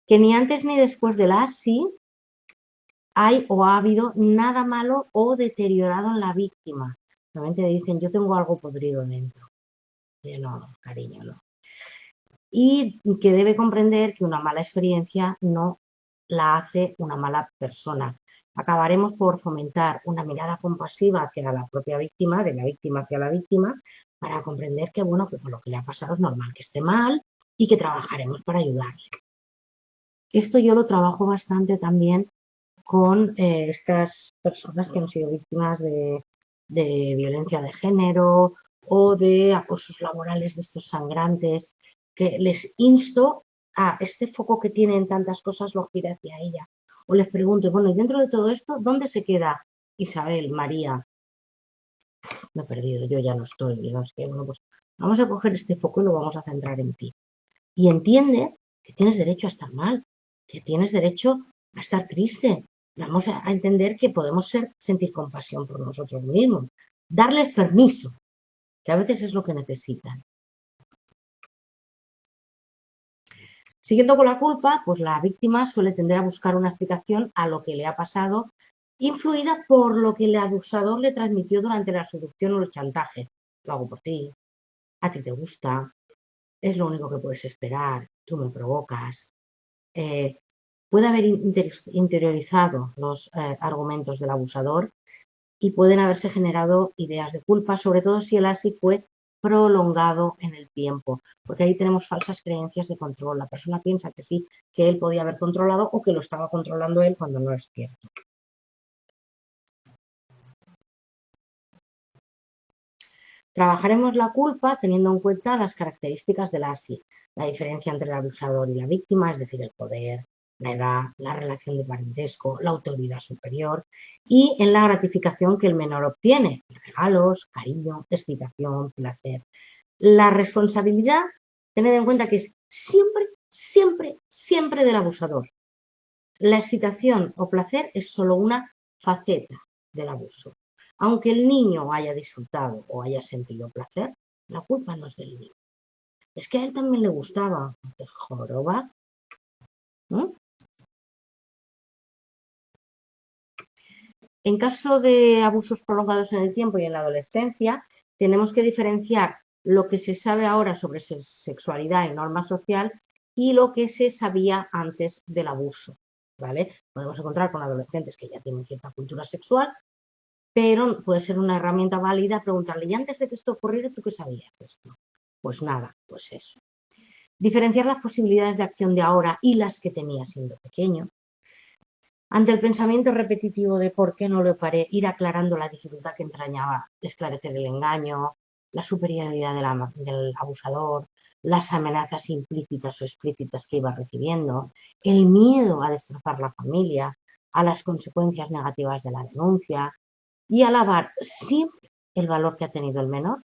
Que ni antes ni después del ASI hay o ha habido nada malo o deteriorado en la víctima. Realmente dicen, yo tengo algo podrido dentro. No, cariño, no. Y que debe comprender que una mala experiencia no la hace una mala persona. Acabaremos por fomentar una mirada compasiva hacia la propia víctima, de la víctima hacia la víctima, para comprender que, bueno, que por lo que le ha pasado es normal que esté mal y que trabajaremos para ayudarle. Esto yo lo trabajo bastante también con estas personas que han sido víctimas de violencia de género o de acosos laborales de estos sangrantes, que les insto a este foco que tienen tantas cosas lo gire hacia ella. O les pregunto, bueno, y dentro de todo esto, ¿dónde se queda Isabel, María? Me he perdido, yo ya no estoy, yo no sé qué. Bueno, pues vamos a coger este foco y lo vamos a centrar en ti. Y entiende que tienes derecho a estar mal, que tienes derecho a estar triste. Vamos a entender que podemos sentir compasión por nosotros mismos. Darles permiso, que a veces es lo que necesitan. Siguiendo con la culpa, pues la víctima suele tender a buscar una explicación a lo que le ha pasado, influida por lo que el abusador le transmitió durante la seducción o el chantaje. Lo hago por ti, a ti te gusta, es lo único que puedes esperar, tú me provocas. Puede haber interiorizado los argumentos del abusador y pueden haberse generado ideas de culpa, sobre todo si el ASI fue prolongado en el tiempo, porque ahí tenemos falsas creencias de control. La persona piensa que sí, que él podía haber controlado o que lo estaba controlando él cuando no es cierto. Trabajaremos la culpa teniendo en cuenta las características del ASI, la diferencia entre el abusador y la víctima, es decir, el poder, la edad, la relación de parentesco, la autoridad superior y en la gratificación que el menor obtiene, regalos, cariño, excitación, placer. La responsabilidad, tened en cuenta que es siempre, siempre, siempre del abusador. La excitación o placer es solo una faceta del abuso. Aunque el niño haya disfrutado o haya sentido placer, la culpa no es del niño. Es que a él también le gustaba. ¡Qué joroba! ¿No? En caso de abusos prolongados en el tiempo y en la adolescencia, tenemos que diferenciar lo que se sabe ahora sobre sexualidad y norma social y lo que se sabía antes del abuso. ¿Vale? Podemos encontrar con adolescentes que ya tienen cierta cultura sexual, pero puede ser una herramienta válida preguntarle, ¿y antes de que esto ocurriera, tú qué sabías de esto? Pues nada, pues eso. Diferenciar las posibilidades de acción de ahora y las que tenía siendo pequeño. Ante el pensamiento repetitivo de por qué no lo paré, ir aclarando la dificultad que entrañaba esclarecer el engaño, la superioridad del abusador, las amenazas implícitas o explícitas que iba recibiendo, el miedo a destrozar la familia, a las consecuencias negativas de la denuncia y alabar siempre el valor que ha tenido el menor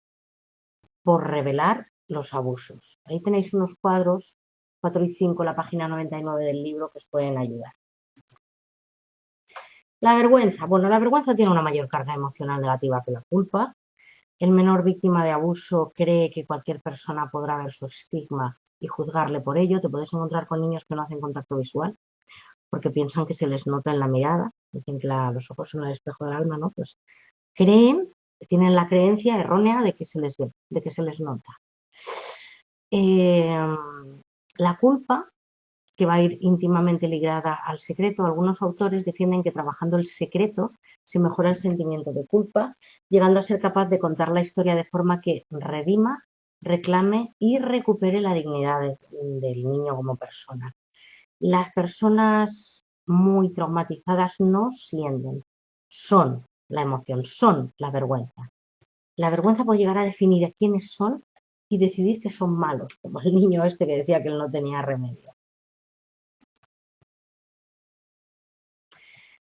por revelar los abusos. Ahí tenéis unos cuadros, 4 y 5, la página 99 del libro, que os pueden ayudar. La vergüenza. Bueno, la vergüenza tiene una mayor carga emocional negativa que la culpa. El menor víctima de abuso cree que cualquier persona podrá ver su estigma y juzgarle por ello. Te puedes encontrar con niños que no hacen contacto visual porque piensan que se les nota en la mirada. Dicen que los ojos son el espejo del alma, ¿no? Pues creen, tienen la creencia errónea de que se les ve, de que se les nota. La culpa, que va a ir íntimamente ligada al secreto. Algunos autores defienden que trabajando el secreto se mejora el sentimiento de culpa, llegando a ser capaz de contar la historia de forma que redima, reclame y recupere la dignidad del niño como persona. Las personas muy traumatizadas no sienten, son la emoción, son la vergüenza. La vergüenza puede llegar a definir a quiénes son y decidir que son malos, como el niño este que decía que él no tenía remedio.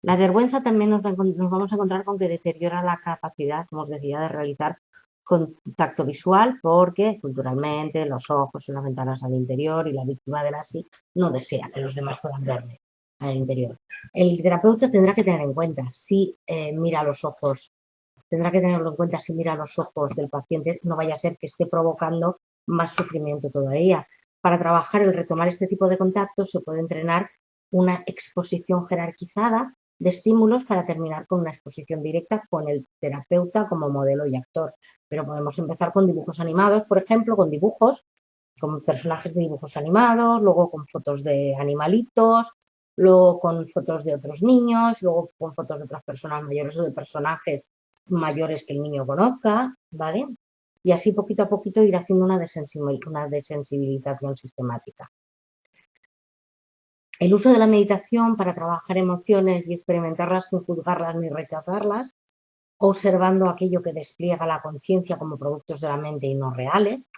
La vergüenza también nos vamos a encontrar con que deteriora la capacidad, como os decía, de realizar contacto visual porque culturalmente los ojos son las ventanas al interior y la víctima de la SI no desea que los demás puedan verle al interior. El terapeuta tendrá que tener en cuenta si mira a los ojos, tendrá que tenerlo en cuenta si mira a los ojos del paciente, no vaya a ser que esté provocando más sufrimiento todavía. Para trabajar el retomar este tipo de contactos se puede entrenar una exposición jerarquizada de estímulos para terminar con una exposición directa con el terapeuta como modelo y actor. Pero podemos empezar con dibujos animados, por ejemplo, con dibujos, con personajes de dibujos animados, luego con fotos de animalitos, luego con fotos de otros niños, luego con fotos de otras personas mayores o de personajes mayores que el niño conozca, ¿vale? Y así poquito a poquito ir haciendo una desensibilización sistemática. El uso de la meditación para trabajar emociones y experimentarlas sin juzgarlas ni rechazarlas, observando aquello que despliega la conciencia como productos de la mente y no reales,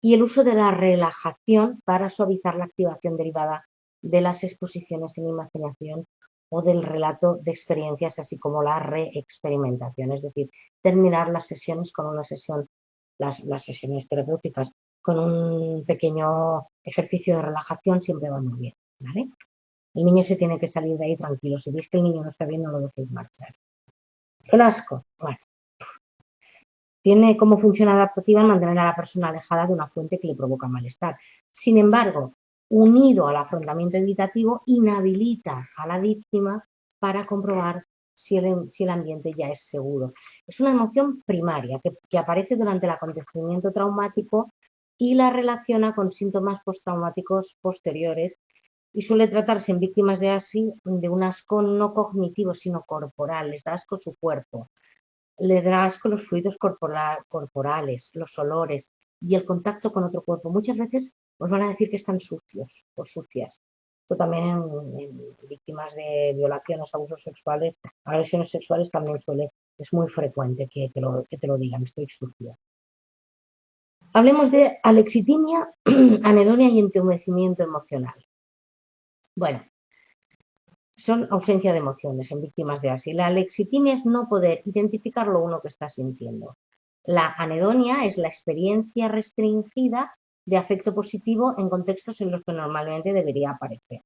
y el uso de la relajación para suavizar la activación derivada de las exposiciones en imaginación o del relato de experiencias, así como la reexperimentación, es decir, terminar las sesiones con una sesión, las sesiones terapéuticas con un pequeño ejercicio de relajación siempre va muy bien, ¿vale? El niño se tiene que salir de ahí tranquilo. Si veis que el niño no está bien, no lo dejéis marchar. El asco, bueno, tiene como función adaptativa mantener a la persona alejada de una fuente que le provoca malestar. Sin embargo, unido al afrontamiento evitativo, inhabilita a la víctima para comprobar si el ambiente ya es seguro. Es una emoción primaria que aparece durante el acontecimiento traumático y la relaciona con síntomas postraumáticos posteriores y suele tratarse en víctimas de ASI de un asco no cognitivo, sino corporal. Les da asco su cuerpo. Le da asco los fluidos corporales, los olores y el contacto con otro cuerpo. Muchas veces os van a decir que están sucios o sucias. Esto también en víctimas de violaciones, abusos sexuales, agresiones sexuales también es muy frecuente que te lo digan, estoy sucio. Hablemos de alexitimia, anedonia y entumecimiento emocional. Bueno, son ausencia de emociones en víctimas de ASI. La alexitimia es no poder identificar lo uno que está sintiendo. La anedonia es la experiencia restringida de afecto positivo en contextos en los que normalmente debería aparecer.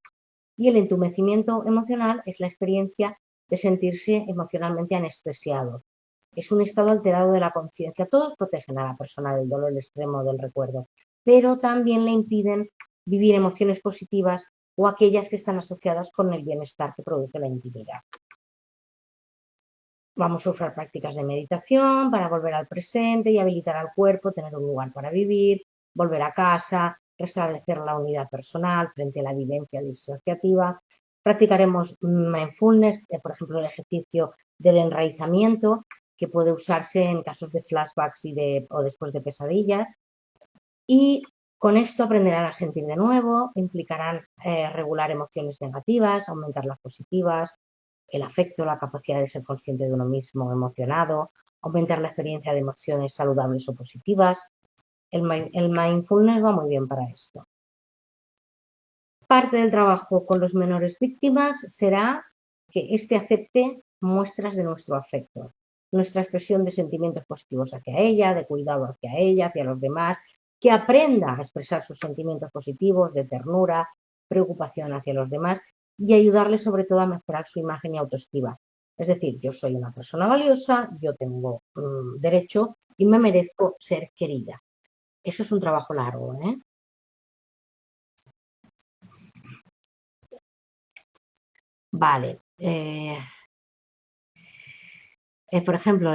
Y el entumecimiento emocional es la experiencia de sentirse emocionalmente anestesiado. Es un estado alterado de la conciencia. Todos protegen a la persona del dolor extremo del recuerdo, pero también le impiden vivir emociones positivas o aquellas que están asociadas con el bienestar que produce la intimidad. Vamos a usar prácticas de meditación para volver al presente y habilitar al cuerpo, tener un lugar para vivir, volver a casa, restablecer la unidad personal frente a la vivencia disociativa. Practicaremos mindfulness, por ejemplo, el ejercicio del enraizamiento, que puede usarse en casos de flashbacks o después de pesadillas. Y con esto aprenderán a sentir de nuevo, implicarán regular emociones negativas, aumentar las positivas, el afecto, la capacidad de ser consciente de uno mismo emocionado, aumentar la experiencia de emociones saludables o positivas. El mindfulness va muy bien para esto. Parte del trabajo con los menores víctimas será que éste acepte muestras de nuestro afecto, nuestra expresión de sentimientos positivos hacia ella, de cuidado hacia ella, hacia los demás, que aprenda a expresar sus sentimientos positivos de ternura, preocupación hacia los demás y ayudarle sobre todo a mejorar su imagen y autoestima. Es decir, yo soy una persona valiosa, yo tengo derecho y me merezco ser querida. Eso es un trabajo largo, ¿eh? Vale. Por ejemplo,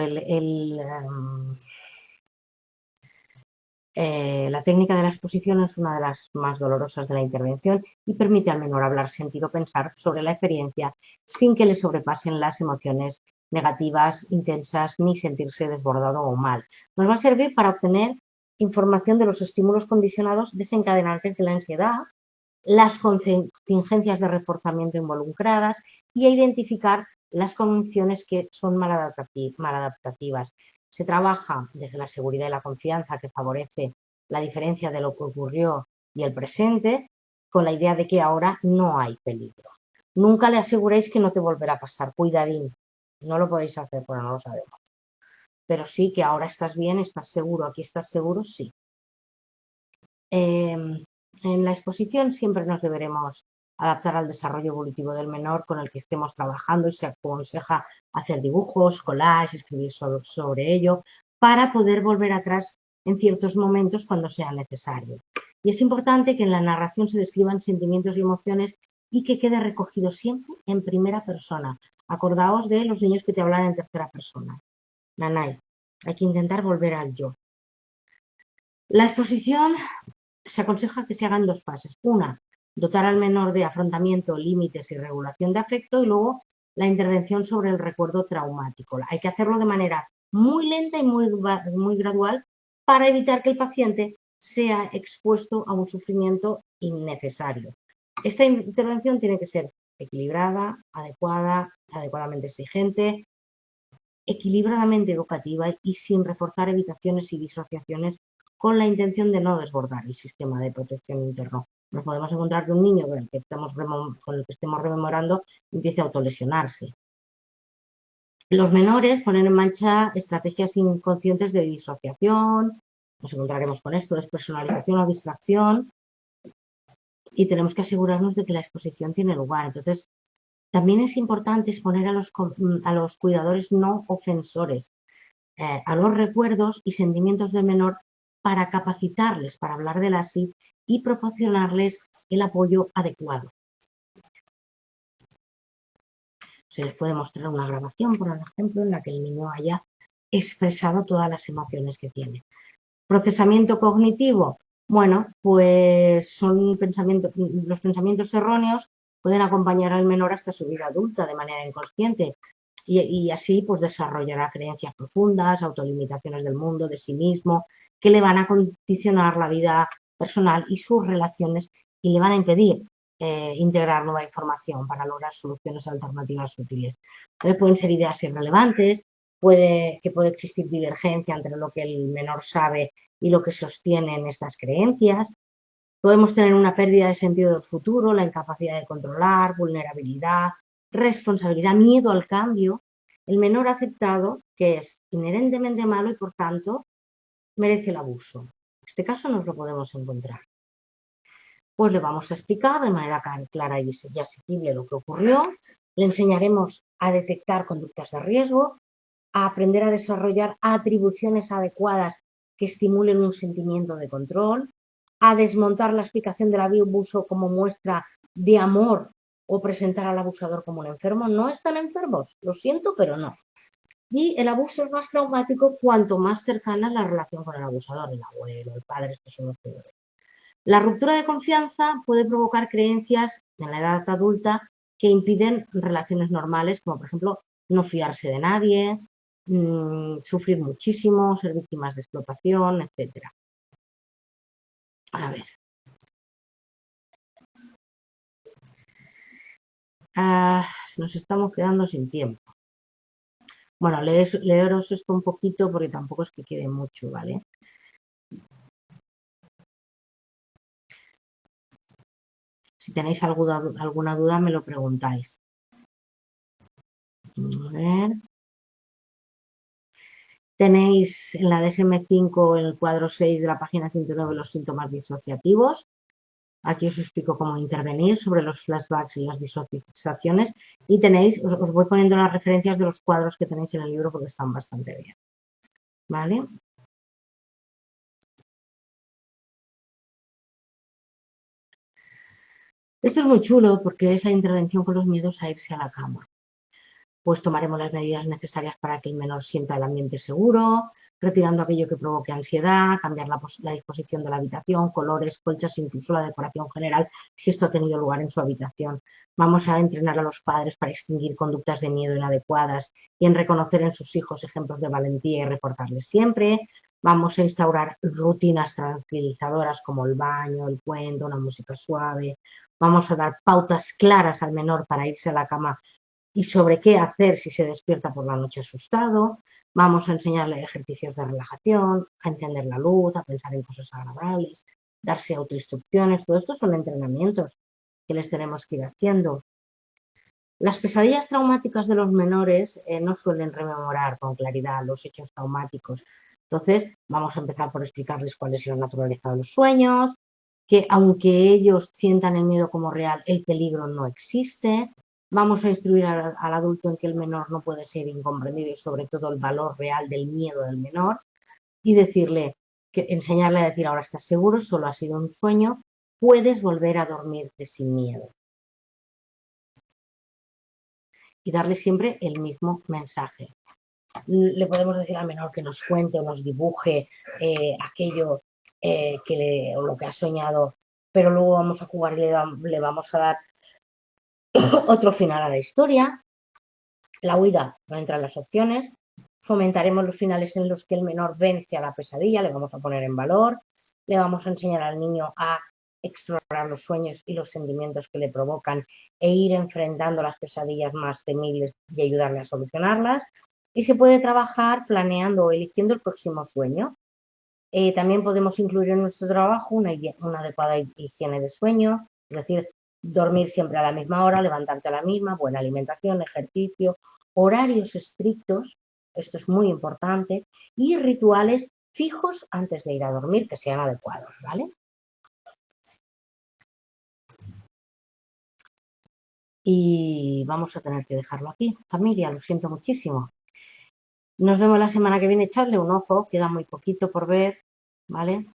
la técnica de la exposición es una de las más dolorosas de la intervención y permite al menor hablar, sentir o pensar sobre la experiencia sin que le sobrepasen las emociones negativas, intensas, ni sentirse desbordado o mal. Nos va a servir para obtener información de los estímulos condicionados desencadenantes de la ansiedad, las contingencias de reforzamiento involucradas y a identificar las condiciones que son maladaptativas. Se trabaja desde la seguridad y la confianza que favorece la diferencia de lo que ocurrió y el presente con la idea de que ahora no hay peligro. Nunca le aseguréis que no te volverá a pasar, cuidadín. No lo podéis hacer, pero no lo sabemos. Pero sí que ahora estás bien, estás seguro, aquí estás seguro, sí. En la exposición siempre nos deberemos adaptar al desarrollo evolutivo del menor con el que estemos trabajando y se aconseja hacer dibujos, collages, escribir sobre ello para poder volver atrás en ciertos momentos cuando sea necesario. Y es importante que en la narración se describan sentimientos y emociones y que quede recogido siempre en primera persona. Acordaos de los niños que te hablan en tercera persona. Nanay, hay que intentar volver al yo. La exposición se aconseja que se haga en dos fases. Una, dotar al menor de afrontamiento, límites y regulación de afecto, y luego la intervención sobre el recuerdo traumático. Hay que hacerlo de manera muy lenta y muy gradual para evitar que el paciente sea expuesto a un sufrimiento innecesario. Esta intervención tiene que ser equilibrada, adecuada, adecuadamente exigente, equilibradamente educativa y sin reforzar evitaciones y disociaciones con la intención de no desbordar el sistema de protección interno. Nos podemos encontrar que un niño con el que estemos rememorando empiece a autolesionarse. Los menores ponen en marcha estrategias inconscientes de disociación, nos encontraremos con esto, despersonalización o distracción, y tenemos que asegurarnos de que la exposición tiene lugar. Entonces, también es importante exponer a los cuidadores no ofensores a los recuerdos y sentimientos del menor para capacitarles para hablar de la SID y proporcionarles el apoyo adecuado. Se les puede mostrar una grabación, por ejemplo, en la que el niño haya expresado todas las emociones que tiene. Procesamiento cognitivo. Bueno, pues los pensamientos erróneos pueden acompañar al menor hasta su vida adulta de manera inconsciente y así pues desarrollará creencias profundas, autolimitaciones del mundo, de sí mismo, que le van a condicionar la vida personal y sus relaciones y le van a impedir integrar nueva información para lograr soluciones alternativas útiles. Entonces pueden ser ideas irrelevantes, puede existir divergencia entre lo que el menor sabe y lo que sostienen estas creencias. Podemos tener una pérdida de sentido del futuro, la incapacidad de controlar, vulnerabilidad, responsabilidad, miedo al cambio. El menor aceptado, que es inherentemente malo y por tanto merece el abuso. En este caso nos lo podemos encontrar. Pues le vamos a explicar de manera clara y asequible lo que ocurrió. Le enseñaremos a detectar conductas de riesgo, a aprender a desarrollar atribuciones adecuadas que estimulen un sentimiento de control, a desmontar la explicación del abuso como muestra de amor o presentar al abusador como un enfermo. No están enfermos, lo siento, pero no. Y el abuso es más traumático cuanto más cercana la relación con el abusador, el abuelo, el padre, estos son los peores. La ruptura de confianza puede provocar creencias en la edad adulta que impiden relaciones normales, como por ejemplo no fiarse de nadie, sufrir muchísimo, ser víctimas de explotación, etc. A ver. Nos estamos quedando sin tiempo. Bueno, leeros esto un poquito porque tampoco es que quede mucho, ¿vale? Si tenéis alguna duda me lo preguntáis. A ver. Tenéis en la DSM-5 en el cuadro 6 de la página 109 los síntomas disociativos. Aquí os explico cómo intervenir sobre los flashbacks y las disociaciones. Y tenéis, os voy poniendo las referencias de los cuadros que tenéis en el libro porque están bastante bien. ¿Vale? Esto es muy chulo porque es la intervención con los miedos a irse a la cama. Pues tomaremos las medidas necesarias para que el menor sienta el ambiente seguro, retirando aquello que provoque ansiedad, cambiar la disposición de la habitación, colores, colchas, incluso la decoración general, si esto ha tenido lugar en su habitación. Vamos a entrenar a los padres para extinguir conductas de miedo inadecuadas y en reconocer en sus hijos ejemplos de valentía y reportarles siempre. Vamos a instaurar rutinas tranquilizadoras como el baño, el cuento, una música suave. Vamos a dar pautas claras al menor para irse a la cama y sobre qué hacer si se despierta por la noche asustado. Vamos a enseñarle ejercicios de relajación, a encender la luz, a pensar en cosas agradables, darse autoinstrucciones. Todo esto son entrenamientos que les tenemos que ir haciendo. Las pesadillas traumáticas de los menores no suelen rememorar con claridad los hechos traumáticos. Entonces, vamos a empezar por explicarles cuál es la naturaleza de los sueños, que aunque ellos sientan el miedo como real, el peligro no existe. Vamos a instruir al adulto en que el menor no puede ser incomprendido y sobre todo el valor real del miedo del menor y enseñarle a decir ahora estás seguro, solo ha sido un sueño, puedes volver a dormirte sin miedo. y darle siempre el mismo mensaje. Le podemos decir al menor que nos cuente o nos dibuje aquello o lo que ha soñado, pero luego vamos a jugar y le vamos a dar otro final a la historia. La huida no entra en las opciones. Fomentaremos los finales en los que el menor vence a la pesadilla, le vamos a poner en valor, le vamos a enseñar al niño a explorar los sueños y los sentimientos que le provocan e ir enfrentando las pesadillas más temibles y ayudarle a solucionarlas. Y se puede trabajar planeando o eligiendo el próximo sueño. También podemos incluir en nuestro trabajo una adecuada higiene de sueño, es decir, dormir siempre a la misma hora, levantarte a la misma, buena alimentación, ejercicio, horarios estrictos, esto es muy importante, y rituales fijos antes de ir a dormir que sean adecuados, ¿vale? Y vamos a tener que dejarlo aquí. Familia, lo siento muchísimo. Nos vemos la semana que viene, echadle un ojo, queda muy poquito por ver, ¿vale?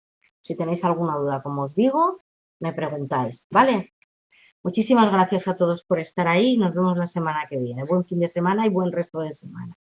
Si tenéis alguna duda, como os digo, me preguntáis, ¿vale? Muchísimas gracias a todos por estar ahí. Nos vemos la semana que viene. Buen fin de semana y buen resto de semana.